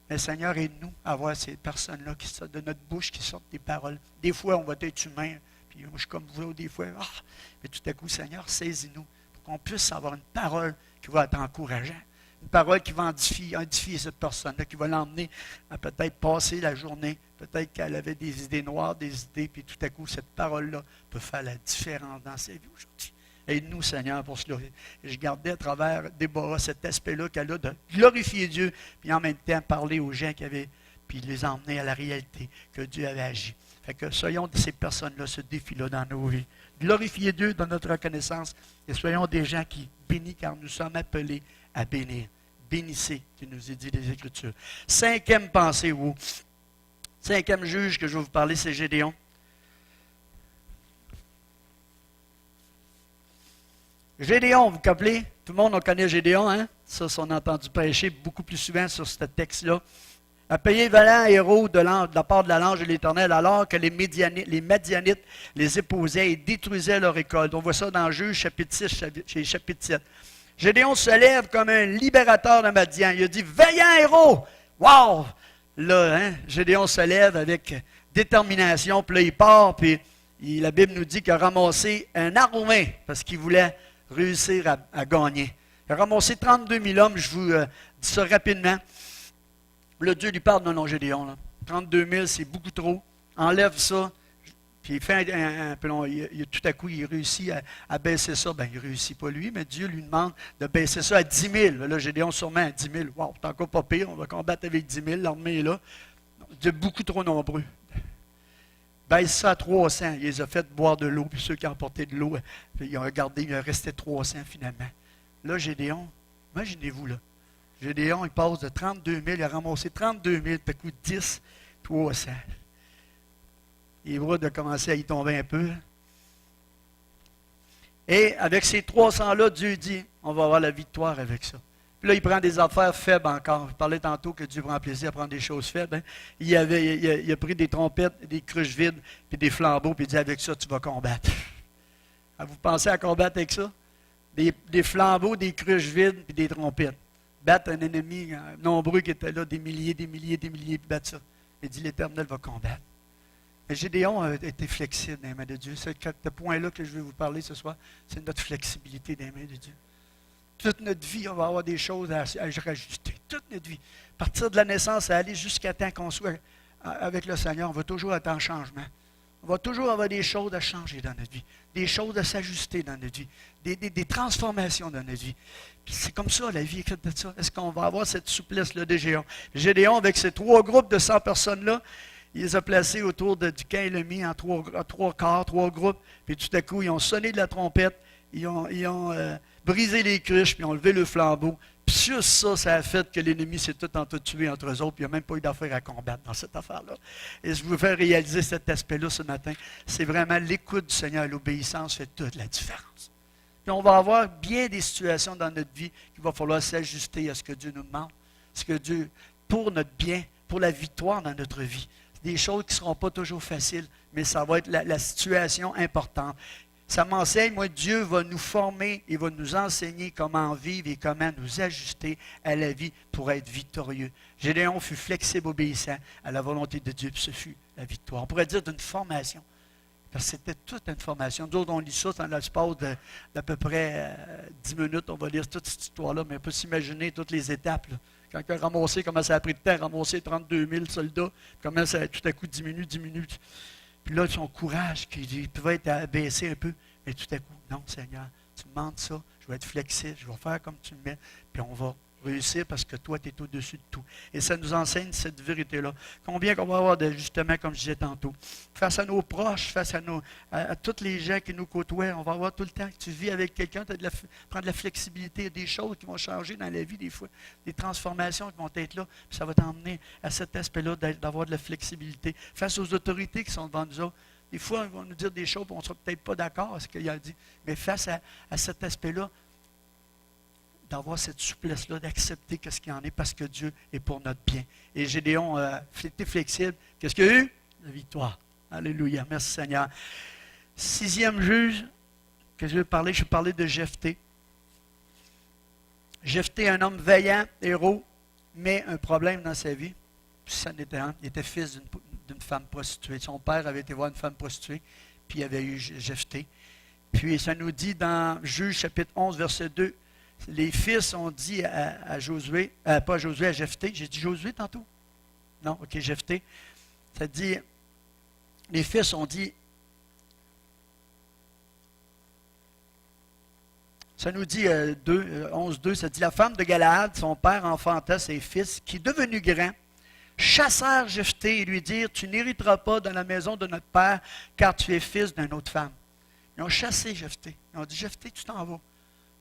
Mais Seigneur, aide-nous à avoir ces personnes-là qui sortent de notre bouche, qui sortent des paroles. Des fois, on va être humain, puis moi, je suis comme vous, des fois, mais tout à coup, Seigneur, saisis-nous pour qu'on puisse avoir une parole qui va être encourageante. Une parole qui va édifier cette personne-là, qui va l'emmener à peut-être passer la journée Peut-être qu'elle avait des idées noires, des idées, puis tout à coup, cette parole-là peut faire la différence dans sa vie aujourd'hui. Aide-nous, Seigneur, pour cela. Et je gardais à travers Déborah cet aspect-là qu'elle a de glorifier Dieu, puis en même temps parler aux gens qui avaient, puis les emmener à la réalité que Dieu avait agi. Fait que soyons de ces personnes-là, ce défi-là dans nos vies. Glorifier Dieu dans notre reconnaissance et soyons des gens qui bénissent car nous sommes appelés à bénir. Bénissez, qui nous est dit les Écritures. Cinquième pensée, vous. Cinquième juge que je vais vous parler, c'est Gédéon. Gédéon, vous vous rappelez? Tout le monde on connaît Gédéon, hein? Ça, on a entendu prêcher beaucoup plus souvent sur ce texte-là. A payé vaillant héros de la part de l'ange de l'Éternel, alors que les Madianites les épousaient et détruisaient leur récolte. On voit ça dans Juge, chapitre 6, chapitre 7. Gédéon se lève comme un libérateur de Madian. Il a dit, vaillant héros! Wow! Là, hein, Gédéon se lève avec détermination, puis là, il part, puis la Bible nous dit qu'il a ramassé un armée parce qu'il voulait réussir à gagner. Il a ramassé 32 000 hommes, je vous dis ça rapidement. Le Dieu lui parle, non, Gédéon, là. 32 000, c'est beaucoup trop. Enlève ça. Puis il fait tout à coup, il réussit à baisser ça. Bien, il ne réussit pas lui, mais Dieu lui demande de baisser ça à 10 000. Là, Gédéon, sûrement à 10 000. Wow, c'est encore pas pire, on va combattre avec 10 000, l'armée est là. Dieu beaucoup trop nombreux. Baisse ça à 300. Il les a fait boire de l'eau, puis ceux qui ont apporté de l'eau, puis ils ont regardé, il en restait 300 finalement. Là, Gédéon, imaginez-vous, là. Gédéon, il passe de 32 000, il a ramassé 32 000, puis coup 10, 300. Les bras de commencer à y tomber un peu. Et avec ces 300-là, Dieu dit, on va avoir la victoire avec ça. Puis là, il prend des affaires faibles encore. Je parlais tantôt que Dieu prend plaisir à prendre des choses faibles. Hein. Il a pris des trompettes, des cruches vides, puis des flambeaux, puis il dit, avec ça, tu vas combattre. Vous pensez à combattre avec ça? Des flambeaux, des cruches vides, puis des trompettes. Battre un ennemi nombreux qui était là, des milliers, puis battre ça. Il dit, l'Éternel va combattre. Mais Gédéon a été flexible dans les mains de Dieu. Ce point-là que je vais vous parler ce soir, c'est notre flexibilité dans les mains de Dieu. Toute notre vie, on va avoir des choses à rajouter. Toute notre vie. À partir de la naissance, à aller jusqu'à temps qu'on soit avec le Seigneur, on va toujours être en changement. On va toujours avoir des choses à changer dans notre vie, des choses à s'ajuster dans notre vie, des transformations dans notre vie. Puis c'est comme ça, la vie est faite de ça. Est-ce qu'on va avoir cette souplesse-là de Gédéon? Gédéon, avec ces 3 groupes de 100 personnes-là, il les a placés autour du camp ennemi en 3 quarts, 3 groupes. Puis tout à coup, ils ont sonné de la trompette, ils ont brisé les cruches, puis ils ont levé le flambeau. Puis juste ça a fait que l'ennemi s'est tout tué entre eux autres, puis il n'y a même pas eu d'affaire à combattre dans cette affaire-là. Et je vous fais réaliser cet aspect-là ce matin. C'est vraiment l'écoute du Seigneur et l'obéissance fait toute la différence. Puis on va avoir bien des situations dans notre vie qu'il va falloir s'ajuster à ce que Dieu nous demande, ce que Dieu, pour notre bien, pour la victoire dans notre vie. Des choses qui ne seront pas toujours faciles, mais ça va être la situation importante. Ça m'enseigne, moi, Dieu va nous former et va nous enseigner comment vivre et comment nous ajuster à la vie pour être victorieux. Gédéon fut flexible, obéissant à la volonté de Dieu, puis ce fut la victoire. On pourrait dire d'une formation, parce que c'était toute une formation. Nous autres, on lit ça dans l'espace d'à peu près 10 minutes, on va lire toute cette histoire-là, mais on peut s'imaginer toutes les étapes, là. Quand il a ramassé, comment ça a pris de temps à ramasser 32 000 soldats, comment ça a tout à coup diminue. Puis là, son courage, qui pouvait être abaissé un peu, mais tout à coup, non, Seigneur, tu me demandes ça, je vais être flexible, je vais faire comme tu me mets, puis on va réussir parce que toi, tu es au-dessus de tout. Et ça nous enseigne cette vérité-là. Combien qu'on va avoir d'ajustements, comme je disais tantôt. Face à nos proches, face à tous les gens qui nous côtoient, on va avoir tout le temps que tu vis avec quelqu'un, tu prends de la flexibilité, des choses qui vont changer dans la vie des fois, des transformations qui vont être là, puis ça va t'emmener à cet aspect-là d'avoir de la flexibilité. Face aux autorités qui sont devant nous autres, des fois, ils vont nous dire des choses, et on ne sera peut-être pas d'accord avec ce qu'il a dit, mais face à cet aspect-là, d'avoir cette souplesse-là, d'accepter ce qu'il y en est, parce que Dieu est pour notre bien. Et Gédéon était flexible. Qu'est-ce qu'il y a eu? La victoire. Alléluia. Merci Seigneur. 6e juge que je vais parler de Jephthé. Jephthé, un homme vaillant, héros, mais un problème dans sa vie. Ça n'était un. Il était fils d'une femme prostituée. Son père avait été voir une femme prostituée, puis il avait eu Jephthé. Puis ça nous dit dans Juge chapitre 11, verset 2, les fils ont dit à Josué, pas à Josué, à Jephthé. J'ai dit Josué tantôt? Non, ok, Jephthé. Ça dit, les fils ont dit, ça nous dit 11.2, ça dit, la femme de Galaad, son père enfanta ses fils, qui, devenus grands, chassèrent Jephthé et lui dirent, tu n'hériteras pas dans la maison de notre père, car tu es fils d'une autre femme. Ils ont chassé Jephthé. Ils ont dit, Jephthé, tu t'en vas.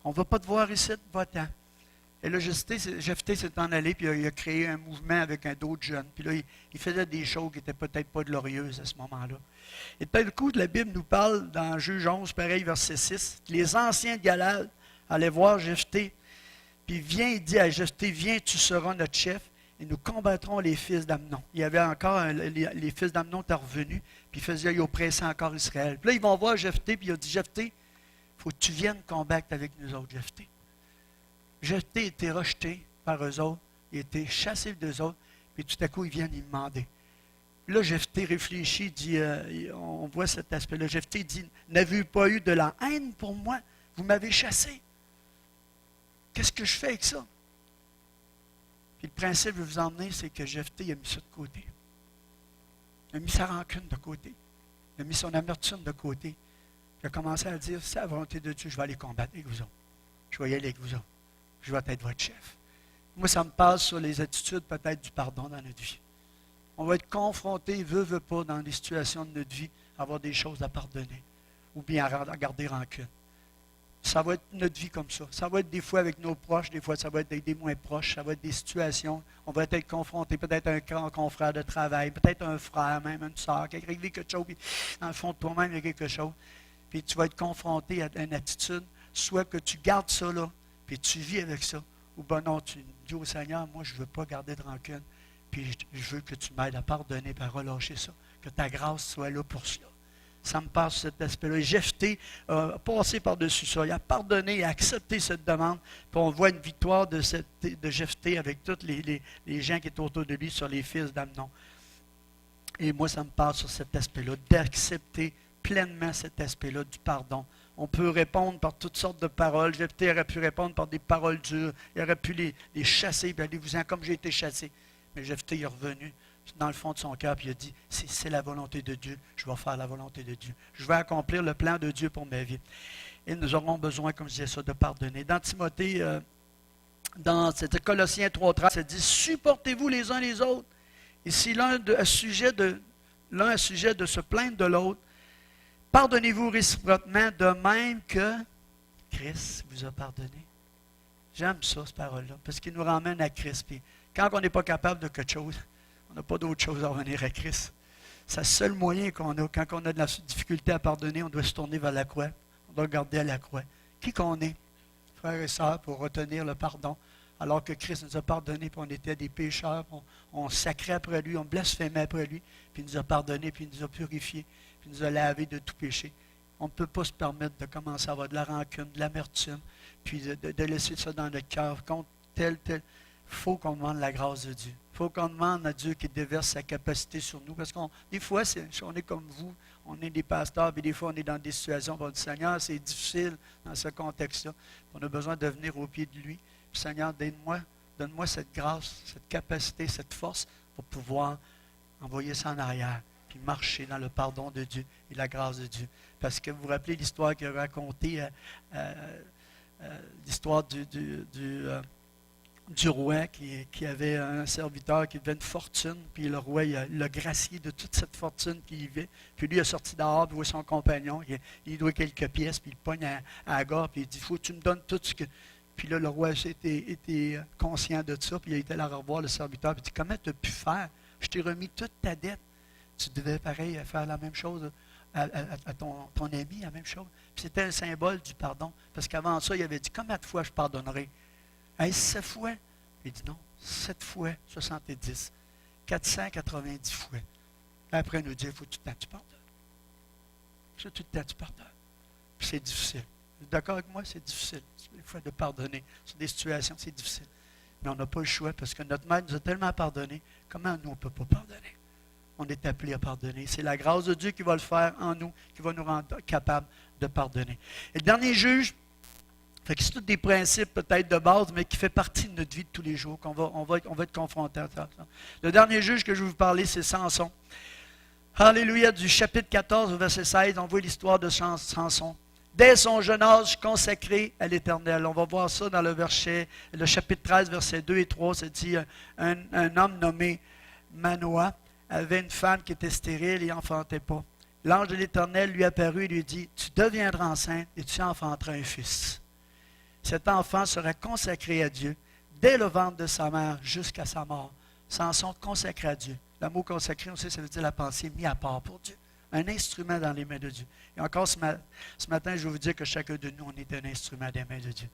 On ne va pas te voir ici, va-t'en. Et là, Jephthé s'est en allé, puis il a créé un mouvement avec un d'autres jeunes. Puis là, il faisait des choses qui n'étaient peut-être pas glorieuses à ce moment-là. Et tout à coup, la Bible nous parle, dans Juge 11, pareil, verset 6, les anciens de Galad allaient voir Jephthé, puis il dit à Jephthé, viens, tu seras notre chef, et nous combattrons les fils d'Amnon. Il y avait encore, les fils d'Amnon étaient revenus, puis ils oppressaient encore Israël. Puis là, ils vont voir Jephthé, puis il a dit, Jephthé, il faut que tu viennes combattre avec nous autres, Jephthé. Jephthé a été rejeté par eux autres, il a été chassé d'eux autres, puis tout à coup, ils viennent y demander. Là, Jephthé réfléchit, dit, on voit cet aspect-là. Jephthé dit, n'avez-vous pas eu de la haine pour moi? Vous m'avez chassé. Qu'est-ce que je fais avec ça? Puis le principe que je vais vous emmener, c'est que Jephthé a mis ça de côté. Il a mis sa rancune de côté. Il a mis son amertume de côté. Il a commencé à dire, c'est la volonté de Dieu, je vais aller combattre avec vous autres. Je vais y aller avec vous autres. Je vais être votre chef. Moi, ça me passe sur les attitudes peut-être du pardon dans notre vie. On va être confronté, veut pas, dans les situations de notre vie, à avoir des choses à pardonner ou bien à garder rancune. Ça va être notre vie comme ça. Ça va être des fois avec nos proches, des fois ça va être avec des moins proches, ça va être des situations. On va être confronté, peut-être à un confrère de travail, peut-être un frère, même une soeur, qui a réglé quelque chose, puis dans le fond de toi-même, il y a quelque chose. Puis tu vas être confronté à une attitude, soit que tu gardes ça là, puis tu vis avec ça, ou ben non, tu dis au Seigneur, moi je ne veux pas garder de rancune, puis je veux que tu m'aides à pardonner, à relâcher ça, que ta grâce soit là pour cela. Ça me passe cet aspect-là. Et Jephthé a passé par-dessus ça. Il a pardonné, il a accepté cette demande. Puis on voit une victoire de Jephthé avec tous les gens qui étaient autour de lui sur les fils d'Amnon. Et moi, ça me passe sur cet aspect-là, d'accepter pleinement cet aspect-là du pardon. On peut répondre par toutes sortes de paroles. Jephthé aurait pu répondre par des paroles dures. Il aurait pu les chasser. Bien, allez-vous-en comme j'ai été chassé. Mais Jephthé est revenu dans le fond de son cœur, puis il a dit, c'est la volonté de Dieu, je vais faire la volonté de Dieu. Je vais accomplir le plan de Dieu pour ma vie. Et nous aurons besoin, comme je disais ça, de pardonner. Dans Timothée, dans Colossiens 3.13, ça dit, supportez-vous les uns les autres. Et si l'un a sujet de se plaindre de l'autre, pardonnez-vous réciproquement de même que Christ vous a pardonné. J'aime ça, cette parole-là, parce qu'il nous ramène à Christ. Puis quand on n'est pas capable de quelque chose, on n'a pas d'autre chose à revenir à Christ. C'est le seul moyen qu'on a. Quand on a de la difficulté à pardonner, on doit se tourner vers la croix. On doit regarder à la croix. Qui qu'on est, frères et sœurs, pour retenir le pardon, alors que Christ nous a pardonné, puis on était des pécheurs, on sacrait après lui, on blasphémait après lui, puis il nous a pardonné, puis il nous a purifiés, puis il nous a lavés de tout péché. On ne peut pas se permettre de commencer à avoir de la rancune, de l'amertume, puis de laisser ça dans notre cœur contre tel. Il faut qu'on demande la grâce de Dieu. Il faut qu'on demande à Dieu qu'il déverse sa capacité sur nous. Parce que des fois, on est comme vous, on est des pasteurs, puis des fois, on est dans des situations, on dit, Seigneur, c'est difficile dans ce contexte-là. On a besoin de venir au pied de lui. Puis, Seigneur, donne-moi cette grâce, cette capacité, cette force pour pouvoir envoyer ça en arrière, puis marcher dans le pardon de Dieu et la grâce de Dieu. Parce que vous vous rappelez l'histoire qu'il a racontée, l'histoire du roi qui avait un serviteur qui avait une fortune, puis le roi il l'a gracié de toute cette fortune qu'il y avait. Puis lui il est sorti dehors, puis il voit son compagnon, il doit quelques pièces, puis il pogne à la gorge, puis il dit, il faut que tu me donnes tout ce que... Puis là, le roi était conscient de ça, puis il a été allé revoir le serviteur, puis il dit, comment tu as pu faire? Je t'ai remis toute ta dette. Tu devais, pareil, faire la même chose à ton ami, la même chose. Puis c'était un symbole du pardon, parce qu'avant ça, il avait dit, combien de fois je pardonnerai? Est-ce 7 fois? Il dit non, 7 fois 70, 490 fois. Après, il nous dit, il faut tout le temps que tu pardonnes. Tout le temps que tu pardonnes. Puis c'est difficile. Vous êtes d'accord avec moi? C'est difficile. Des fois, de pardonner. Sur des situations, c'est difficile. Mais on n'a pas le choix parce que notre Maître nous a tellement pardonné. Comment nous, on ne peut pas pardonner? On est appelé à pardonner. C'est la grâce de Dieu qui va le faire en nous, qui va nous rendre capables de pardonner. Et le dernier juge, Fait que c'est tous des principes peut-être de base, mais qui fait partie de notre vie de tous les jours, qu'on va être confronté à ça. Le dernier juge que je vais vous parler, c'est Samson. Alléluia, du chapitre 14 au verset 16, on voit l'histoire de Samson. Dès son jeune âge, consacré à l'Éternel. On va voir ça dans le chapitre 13, versets 2 et 3. C'est dit, un homme nommé Manoah avait une femme qui était stérile et n'enfantait pas. L'ange de l'Éternel lui apparut et lui dit, tu deviendras enceinte et tu enfanteras un fils. Cet enfant sera consacré à Dieu dès le ventre de sa mère jusqu'à sa mort. Samson consacré à Dieu. Le mot consacré, on sait, ça veut dire la pensée mise à part pour Dieu. Un instrument dans les mains de Dieu. Et encore ce matin, je vais vous dire que chacun de nous, on est un instrument des mains de Dieu.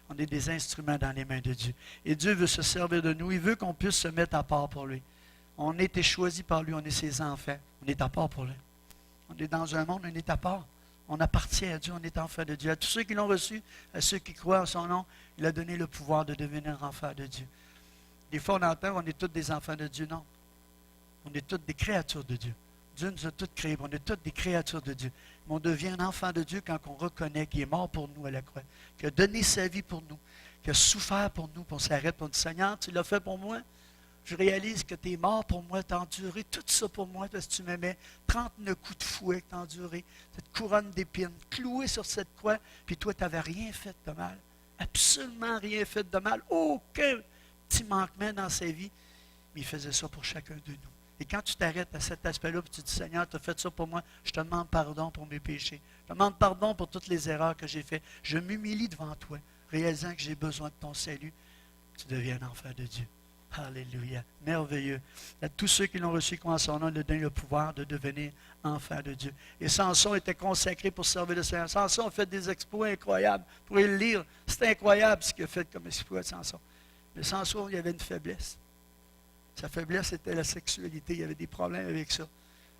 On est des instruments dans les mains de Dieu. Et Dieu veut se servir de nous. Il veut qu'on puisse se mettre à part pour lui. On a été choisi par lui. On est ses enfants. On est à part pour lui. On est dans un monde, on est à part. On appartient à Dieu, on est enfant de Dieu. À tous ceux qui l'ont reçu, à ceux qui croient en son nom, il a donné le pouvoir de devenir enfant de Dieu. Des fois, on entend, on est tous des enfants de Dieu. Non. On est tous des créatures de Dieu. Dieu nous a tous créés, on est tous des créatures de Dieu. Mais on devient un enfant de Dieu quand on reconnaît qu'il est mort pour nous à la croix, qu'il a donné sa vie pour nous, qu'il a souffert pour nous, puis on s'arrête, puis on dit, Seigneur, tu l'as fait pour moi. Je réalise que tu es mort pour moi, tu as enduré tout ça pour moi parce que tu m'aimais. 39 coups de fouet que tu as enduré, cette couronne d'épines, clouée sur cette croix, puis toi, tu n'avais rien fait de mal. Absolument rien fait de mal. Aucun petit manquement dans sa vie. Mais il faisait ça pour chacun de nous. Et quand tu t'arrêtes à cet aspect-là, puis tu dis, Seigneur, tu as fait ça pour moi, je te demande pardon pour mes péchés. Je te demande pardon pour toutes les erreurs que j'ai faites. Je m'humilie devant toi, réalisant que j'ai besoin de ton salut. Tu deviens un enfant de Dieu. Alléluia. Merveilleux. À tous ceux qui l'ont reçu, qui ont en son nom, le donne le pouvoir de devenir enfant de Dieu. Et Samson était consacré pour servir le Seigneur. Samson a fait des exploits incroyables. Vous pourrez le lire. C'est incroyable ce qu'il a fait comme exploit de Samson. Mais Samson, il avait une faiblesse. Sa faiblesse, c'était la sexualité. Il y avait des problèmes avec ça.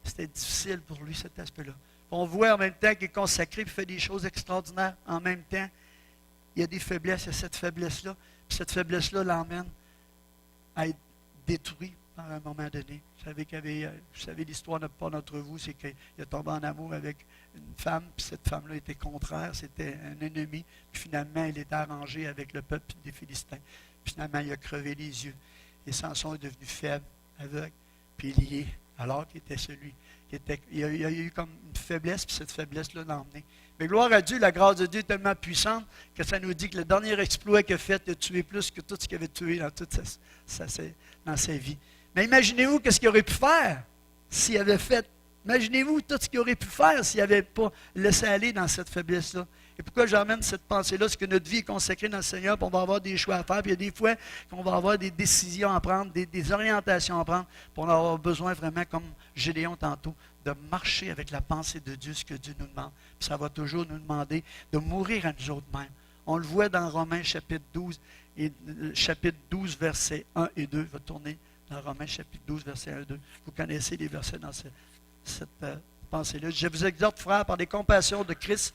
C'était difficile pour lui, cet aspect-là. On voit en même temps qu'il est consacré et fait des choses extraordinaires. En même temps, il y a des faiblesses. Il y a cette faiblesse-là. Puis cette faiblesse-là l'emmène à être détruit à un moment donné. Vous savez l'histoire de pas d'entre vous, c'est qu'il a tombé en amour avec une femme, puis cette femme-là était contraire, c'était un ennemi, puis finalement, il était arrangé avec le peuple des Philistins. Puis finalement, il a crevé les yeux. Et Samson est devenu faible, aveugle, puis lié, alors qu'il était celui qui était... Il y a eu comme une faiblesse, puis cette faiblesse-là l'a emmené. Mais gloire à Dieu, la grâce de Dieu est tellement puissante que ça nous dit que le dernier exploit qu'il a fait, il a tué plus que tout ce qu'il avait tué dans toute dans sa vie. Mais imaginez-vous qu'est-ce qu'il aurait pu faire s'il avait fait. Imaginez-vous tout ce qu'il aurait pu faire s'il n'avait pas laissé aller dans cette faiblesse-là. Et pourquoi j'emmène cette pensée-là? C'est que notre vie est consacrée dans le Seigneur, puis on va avoir des choix à faire, puis il y a des fois qu'on va avoir des décisions à prendre, des orientations à prendre, puis on va avoir besoin vraiment, comme Gédéon tantôt, de marcher avec la pensée de Dieu, ce que Dieu nous demande. Puis ça va toujours nous demander de mourir à nous autres mêmes. On le voit dans Romains chapitre 12, chapitre 12, versets 1 et 2. Je vais tourner dans Romains chapitre 12, versets 1 et 2. Vous connaissez les versets dans cette pensée-là. Je vous exhorte, frères, par les compassions de Christ,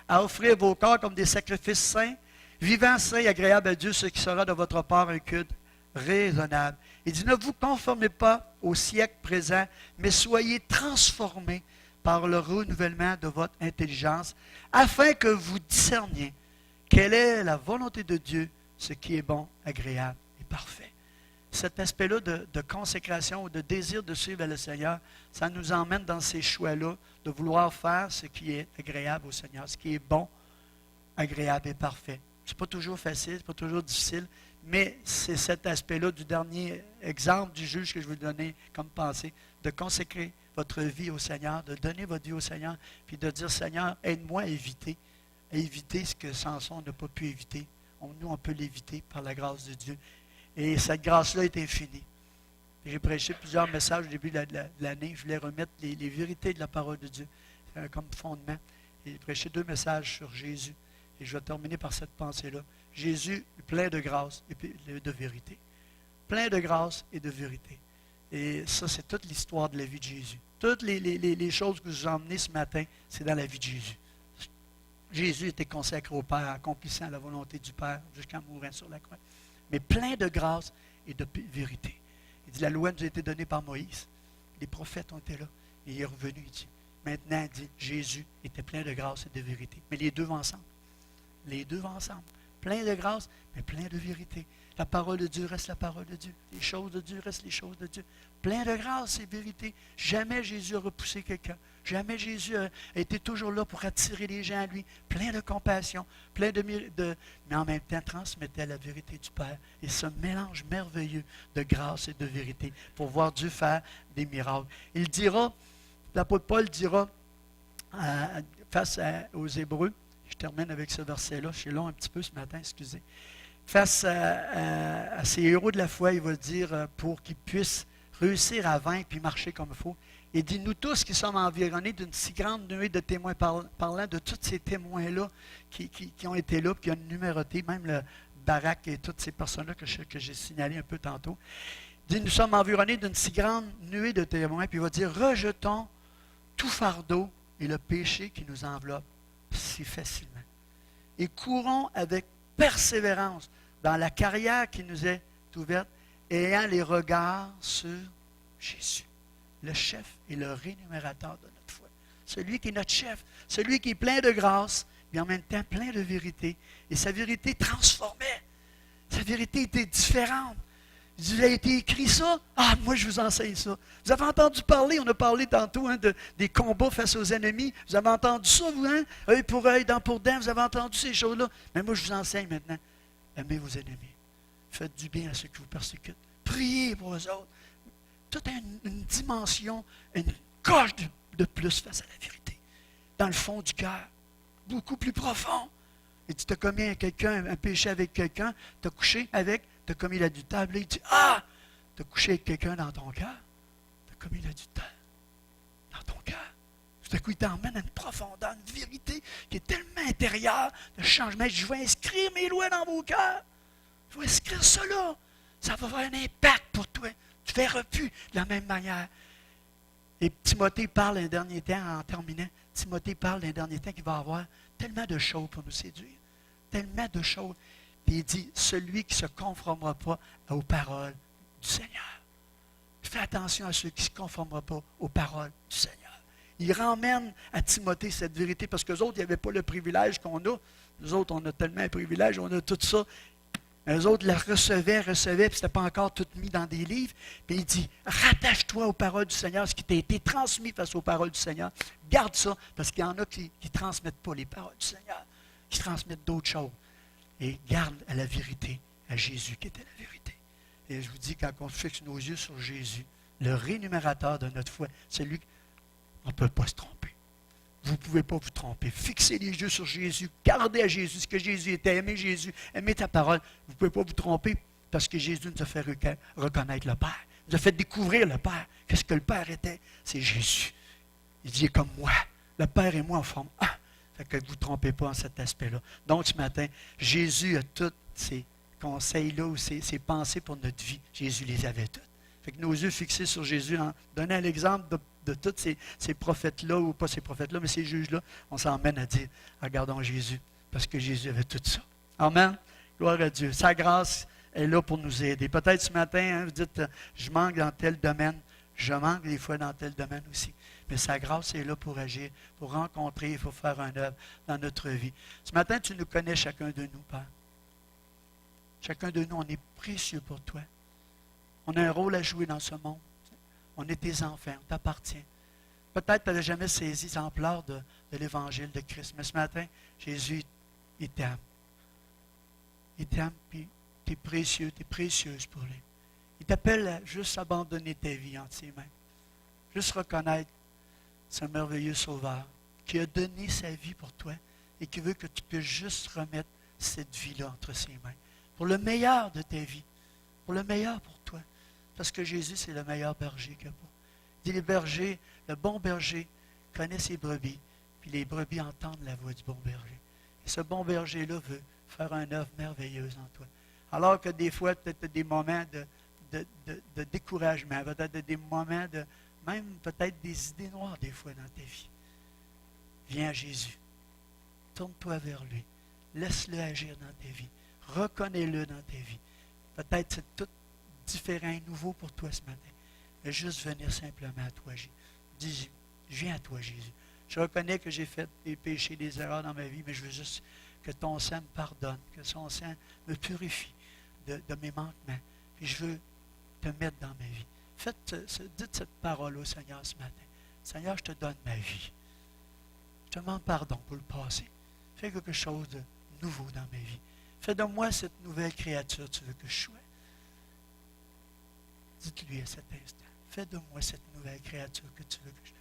à offrir vos corps comme des sacrifices saints, vivants, saints et agréables à Dieu, ce qui sera de votre part un culte raisonnable. Il dit, ne vous conformez pas au siècle présent, mais soyez transformés par le renouvellement de votre intelligence, afin que vous discerniez quelle est la volonté de Dieu, ce qui est bon, agréable et parfait. Cet aspect-là de consécration ou de désir de suivre le Seigneur, ça nous emmène dans ces choix-là de vouloir faire ce qui est agréable au Seigneur, ce qui est bon, agréable et parfait. Ce n'est pas toujours facile, ce n'est pas toujours difficile, mais c'est cet aspect-là du dernier exemple du juge que je veux donner comme pensée, de consacrer votre vie au Seigneur, de donner votre vie au Seigneur, puis de dire, Seigneur, aide-moi à éviter ce que Samson n'a pas pu éviter. Nous, on peut l'éviter par la grâce de Dieu. Et cette grâce-là est infinie. J'ai prêché plusieurs messages au début de l'année. Je voulais remettre les vérités de la parole de Dieu comme fondement. Et j'ai prêché 2 messages sur Jésus. Et je vais terminer par cette pensée-là. Jésus est plein de grâce et de vérité. Plein de grâce et de vérité. Et ça, c'est toute l'histoire de la vie de Jésus. Toutes les choses que je vous ai emmenées ce matin, c'est dans la vie de Jésus. Jésus était consacré au Père, accomplissant la volonté du Père jusqu'à mourir sur la croix. Mais plein de grâce et de vérité. Il dit, la loi nous a été donnée par Moïse. Les prophètes ont été là. Et il est revenu, il dit. Maintenant, il dit, Jésus était plein de grâce et de vérité. Mais les deux vont ensemble. Les deux vont ensemble. Plein de grâce, mais plein de vérité. La parole de Dieu reste la parole de Dieu. Les choses de Dieu restent les choses de Dieu. Plein de grâce et vérité. Jamais Jésus a repoussé quelqu'un. Jamais Jésus a été toujours là pour attirer les gens à lui. Plein de compassion, plein mais en même temps transmettait la vérité du Père. Et ce mélange merveilleux de grâce et de vérité pour voir Dieu faire des miracles. Il dira, l'apôtre Paul dira face aux Hébreux, je termine avec ce verset-là, je suis long un petit peu ce matin, excusez. Face à ces héros de la foi, il va dire pour qu'ils puissent réussir à vaincre puis marcher comme il faut. Il dit, nous tous qui sommes environnés d'une si grande nuée de témoins, parlant de tous ces témoins-là qui ont été là, qui ont numéroté, même le Barak et toutes ces personnes-là que j'ai signalées un peu tantôt. Il dit, nous sommes environnés d'une si grande nuée de témoins, puis il va dire, rejetons tout fardeau et le péché qui nous enveloppe si facilement. Et courons avec persévérance dans la carrière qui nous est ouverte, ayant les regards sur Jésus, le chef et le rémunérateur de notre foi. Celui qui est notre chef, celui qui est plein de grâce, mais en même temps plein de vérité. Et sa vérité transformait. Sa vérité était différente. Il vous a été écrit ça? Ah, moi je vous enseigne ça. Vous avez entendu parler, on a parlé tantôt des combats face aux ennemis. Vous avez entendu ça, vous, hein? Œil pour œil, dent pour dent, vous avez entendu ces choses-là. Mais moi je vous enseigne maintenant. Aimez vos ennemis. Faites du bien à ceux qui vous persécutent. Priez pour eux autres. Toute une dimension, une coche de plus face à la vérité. Dans le fond du cœur. Beaucoup plus profond. Et tu as commis un péché avec quelqu'un, tu as couché avec, tu as commis l'adultère. Il dit, ah, tu as couché avec quelqu'un dans ton cœur, tu as commis l'adultère dans ton cœur. Tout à coup, il t'emmène à une profondeur, une vérité qui est tellement intérieure, de changement. Je vais inscrire mes lois dans vos cœurs. Je vais inscrire ça là. Ça va avoir un impact pour toi. Tu ne verras plus de la même manière. Et Timothée parle un dernier temps, en terminant, Timothée parle d'un dernier temps qu'il va avoir tellement de choses pour nous séduire. Tellement de choses. Puis il dit, celui qui ne se conformera pas aux paroles du Seigneur. Fais attention à ceux qui ne se conformeront pas aux paroles du Seigneur. Il ramène à Timothée cette vérité parce qu'eux autres, ils n'avaient pas le privilège qu'on a. Nous autres, on a tellement un privilège, on a tout ça. Eux autres la recevaient, puis ce n'était pas encore tout mis dans des livres. Puis il dit, rattache-toi aux paroles du Seigneur, ce qui t'a été transmis face aux paroles du Seigneur. Garde ça, parce qu'il y en a qui ne transmettent pas les paroles du Seigneur, qui transmettent d'autres choses. Et garde à la vérité, à Jésus qui était la vérité. Et je vous dis, quand on fixe nos yeux sur Jésus, le rémunérateur de notre foi, celui qu'on ne peut pas se tromper. Vous ne pouvez pas vous tromper. Fixez les yeux sur Jésus. Gardez à Jésus ce que Jésus était. Aimez Jésus. Aimez ta parole. Vous ne pouvez pas vous tromper parce que Jésus nous a fait reconnaître le Père. Il nous a fait découvrir le Père. Qu'est-ce que le Père était? C'est Jésus. Il dit, comme moi. Le Père et moi en forme un. Fait que vous ne vous trompez pas en cet aspect-là. Donc, ce matin, Jésus a tous ces conseils-là ou ces pensées pour notre vie. Jésus les avait toutes. Fait que nos yeux fixés sur Jésus, en donnant l'exemple de tous ces prophètes-là, ou pas ces prophètes-là, mais ces juges-là, on s'emmène à dire, regardons Jésus, parce que Jésus avait tout ça. Amen. Gloire à Dieu. Sa grâce est là pour nous aider. Peut-être ce matin, vous dites, je manque dans tel domaine. Je manque des fois dans tel domaine aussi. Mais sa grâce est là pour agir, pour rencontrer, il faut faire un œuvre dans notre vie. Ce matin, tu nous connais chacun de nous, Père. Chacun de nous, on est précieux pour toi. On a un rôle à jouer dans ce monde. On est tes enfants, on t'appartient. Peut-être que tu n'as jamais saisi l'ampleur de l'évangile de Christ. Mais ce matin, Jésus, il t'aime. Il t'aime, puis tu es précieux, tu es précieuse pour lui. Il t'appelle à juste abandonner ta vie entre ses mains. Juste reconnaître ce merveilleux Sauveur qui a donné sa vie pour toi et qui veut que tu puisses juste remettre cette vie-là entre ses mains. Pour le meilleur de ta vie. Pour le meilleur pour toi. Parce que Jésus, c'est le meilleur berger qu'il y a pas. Il dit, les bergers, le bon berger connaît ses brebis, puis les brebis entendent la voix du bon berger. Et ce bon berger-là veut faire une œuvre merveilleuse en toi. Alors que des fois, peut-être des moments de découragement, peut-être des moments même peut-être des idées noires des fois dans ta vie. Viens à Jésus. Tourne-toi vers lui. Laisse-le agir dans ta vie. Reconnais-le dans ta vie. Peut-être c'est tout différent et nouveau pour toi ce matin. Mais juste venir simplement à toi. Dis, je viens à toi, Jésus. Je reconnais que j'ai fait des péchés, des erreurs dans ma vie, mais je veux juste que ton sang me pardonne, que son sang me purifie de mes manquements. Puis je veux te mettre dans ma vie. Dites cette parole au Seigneur ce matin. Seigneur, je te donne ma vie. Je te demande pardon pour le passé. Fais quelque chose de nouveau dans ma vie. Fais de moi cette nouvelle créature que tu veux que je sois. Dites-lui à cet instant. Fais de moi cette nouvelle créature que tu veux que je sois.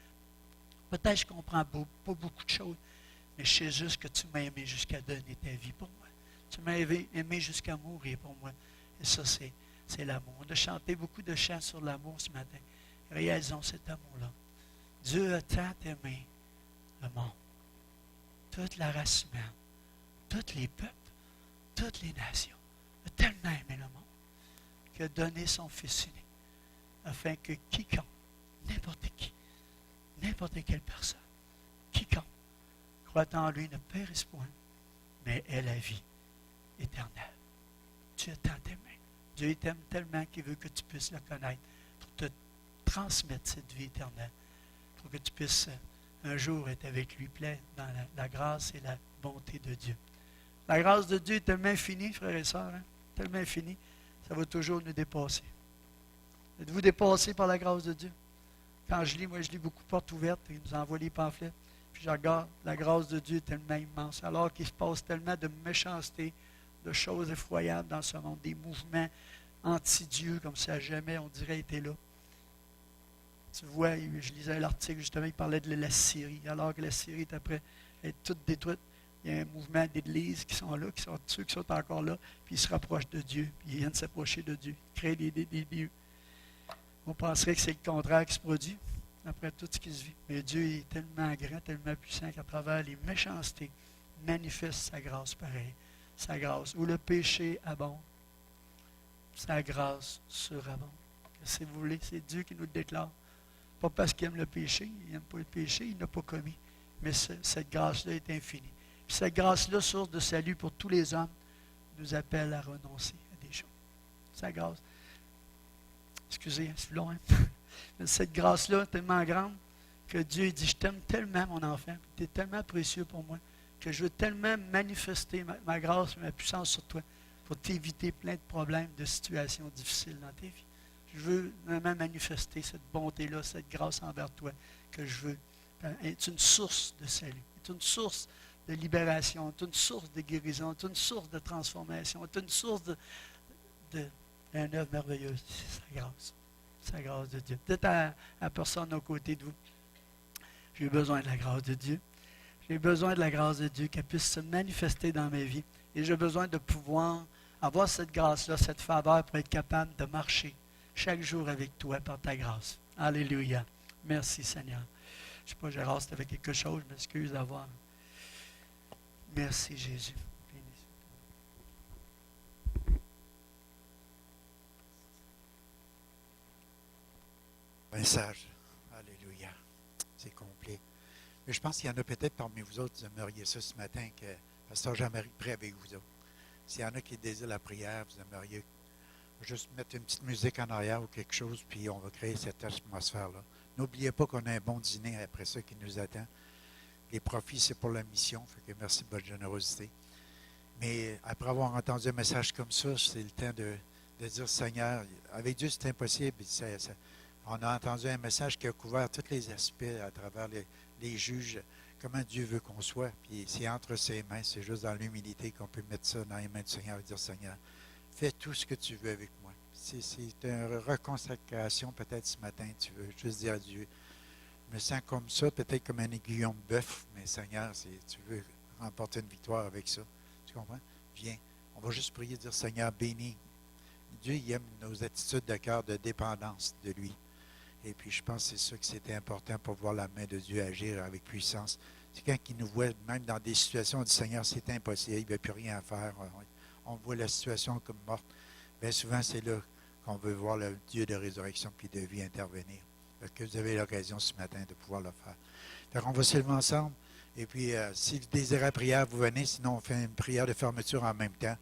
Peut-être que je ne comprends pas beaucoup de choses, mais je sais juste que tu m'as aimé jusqu'à donner ta vie pour moi. Tu m'as aimé jusqu'à mourir pour moi. Et ça, c'est l'amour. On a chanté beaucoup de chants sur l'amour ce matin. Réalisons cet amour-là. Dieu a tant aimé le monde, toute la race humaine, tous les peuples, toutes les nations. Il a tellement aimé le monde qu'il a donné son Fils unique, afin que quiconque, n'importe qui, n'importe quelle personne, quiconque croit en lui ne périsse point, mais ait la vie éternelle. Dieu t'a tant aimé. Dieu t'aime tellement qu'il veut que tu puisses le connaître pour te transmettre cette vie éternelle, pour que tu puisses un jour être avec lui plein dans la grâce et la bonté de Dieu. La grâce de Dieu est tellement infinie, frères et sœurs, hein? Tellement infinie, ça va toujours nous dépasser. Êtes-vous dépassé par la grâce de Dieu? Quand je lis, moi je lis beaucoup Portes ouvertes, il nous envoie les pamphlets, puis je regarde, la grâce de Dieu est tellement immense, alors qu'il se passe tellement de méchanceté, de choses effroyables dans ce monde, des mouvements anti-Dieu, comme ça jamais, on dirait, été là. Tu vois, je lisais l'article, justement, il parlait de la Syrie, alors que la Syrie est après être toute détruite. Il y a un mouvement d'églises qui sont là, qui sont ceux qui sont encore là, puis ils se rapprochent de Dieu, puis ils viennent s'approcher de Dieu, créer des lieux. On penserait que c'est le contraire qui se produit, après tout ce qui se vit. Mais Dieu est tellement grand, tellement puissant qu'à travers les méchancetés, manifeste sa grâce pareille. Sa grâce. Où le péché abonde, sa grâce surabonde. Si vous voulez, c'est Dieu qui nous le déclare. Pas parce qu'il aime le péché, il n'aime pas le péché, il n'a pas commis. Mais cette grâce-là est infinie. Puis cette grâce-là, source de salut pour tous les hommes, nous appelle à renoncer à des choses. Sa grâce. Excusez, c'est long, hein? Mais cette grâce-là est tellement grande que Dieu dit, je t'aime tellement, mon enfant, tu es tellement précieux pour moi, que je veux tellement manifester ma grâce et ma puissance sur toi pour t'éviter plein de problèmes, de situations difficiles dans tes vies. Je veux vraiment manifester cette bonté-là, cette grâce envers toi que je veux. C'est une source de salut, c'est une source de libération, c'est une source de guérison, c'est une source de transformation, c'est une source d'une œuvre merveilleuse. C'est sa grâce de Dieu. Peut-être à la personne aux côtés de vous, j'ai besoin de la grâce de Dieu. J'ai besoin de la grâce de Dieu, qu'elle puisse se manifester dans ma vie. Et j'ai besoin de pouvoir avoir cette grâce-là, cette faveur pour être capable de marcher chaque jour avec toi par ta grâce. Alléluia. Merci Seigneur. Je ne sais pas, Gérard, si tu avais quelque chose, je m'excuse d'avoir. Merci Jésus. Message. Alléluia. C'est complet. Mais je pense qu'il y en a peut-être parmi vous autres, vous aimeriez ça ce matin, que Pasteur Jean-Marie prie avec vous autres. S'il y en a qui désirent la prière, vous aimeriez juste mettre une petite musique en arrière ou quelque chose, puis on va créer cette atmosphère-là. N'oubliez pas qu'on a un bon dîner après ça qui nous attend. Les profits, c'est pour la mission, fait que merci de votre générosité. Mais après avoir entendu un message comme ça, c'est le temps de dire, Seigneur, avec Dieu, c'est impossible. On a entendu un message qui a couvert tous les aspects à travers les juges, comment Dieu veut qu'on soit. Puis c'est entre ses mains, c'est juste dans l'humilité qu'on peut mettre ça dans les mains du Seigneur et dire, Seigneur, fais tout ce que tu veux avec moi. C'est une reconsacration peut-être ce matin, tu veux juste dire à Dieu, je me sens comme ça, peut-être comme un aiguillon de bœuf, mais Seigneur, tu veux remporter une victoire avec ça. Tu comprends? Viens, on va juste prier, dire, Seigneur, bénis. Dieu, il aime nos attitudes de cœur de dépendance de lui. Et puis, je pense que c'est ça que c'était important pour voir la main de Dieu agir avec puissance. C'est quand il nous voit, même dans des situations, on dit, Seigneur, c'est impossible, il n'y a plus rien à faire. On voit la situation comme morte. Bien souvent, c'est là qu'on veut voir le Dieu de résurrection puis de vie intervenir. Que vous avez l'occasion ce matin de pouvoir le faire. Donc, on va s'élever ensemble. Et puis, si vous désirez la prière, vous venez. Sinon, on fait une prière de fermeture en même temps.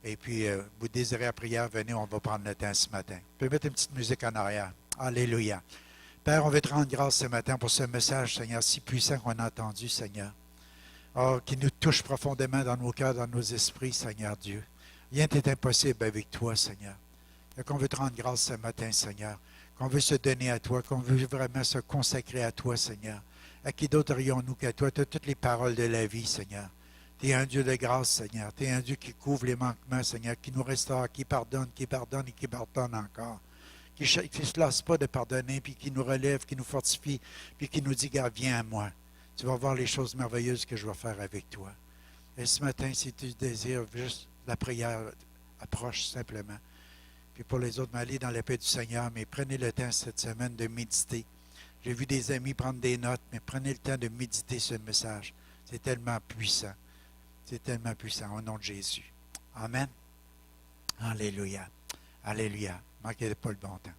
Et puis, vous désirez la prière, venez, on va prendre le temps ce matin. On peut mettre une petite musique en arrière. Alléluia. Père, on veut te rendre grâce ce matin pour ce message, Seigneur, si puissant qu'on a entendu, Seigneur. Oh, qui nous touche profondément dans nos cœurs, dans nos esprits, Seigneur Dieu. Rien n'est impossible avec toi, Seigneur. Et qu'on veut te rendre grâce ce matin, Seigneur. Qu'on veut se donner à toi, qu'on veut vraiment se consacrer à toi, Seigneur. À qui d'autre aurions-nous qu'à toi? Tu as toutes les paroles de la vie, Seigneur. Tu es un Dieu de grâce, Seigneur. Tu es un Dieu qui couvre les manquements, Seigneur, qui nous restaure, qui pardonne et qui pardonne encore. Qui ne se lasse pas de pardonner, puis qui nous relève, qui nous fortifie, puis qui nous dit, garde, viens à moi. Tu vas voir les choses merveilleuses que je vais faire avec toi. Et ce matin, si tu désires juste la prière, approche simplement. Puis pour les autres, allez dans la paix du Seigneur, mais prenez le temps cette semaine de méditer. J'ai vu des amis prendre des notes, mais prenez le temps de méditer ce message. C'est tellement puissant. C'est tellement puissant au nom de Jésus. Amen. Alléluia. Alléluia. Manquez pas le bon temps.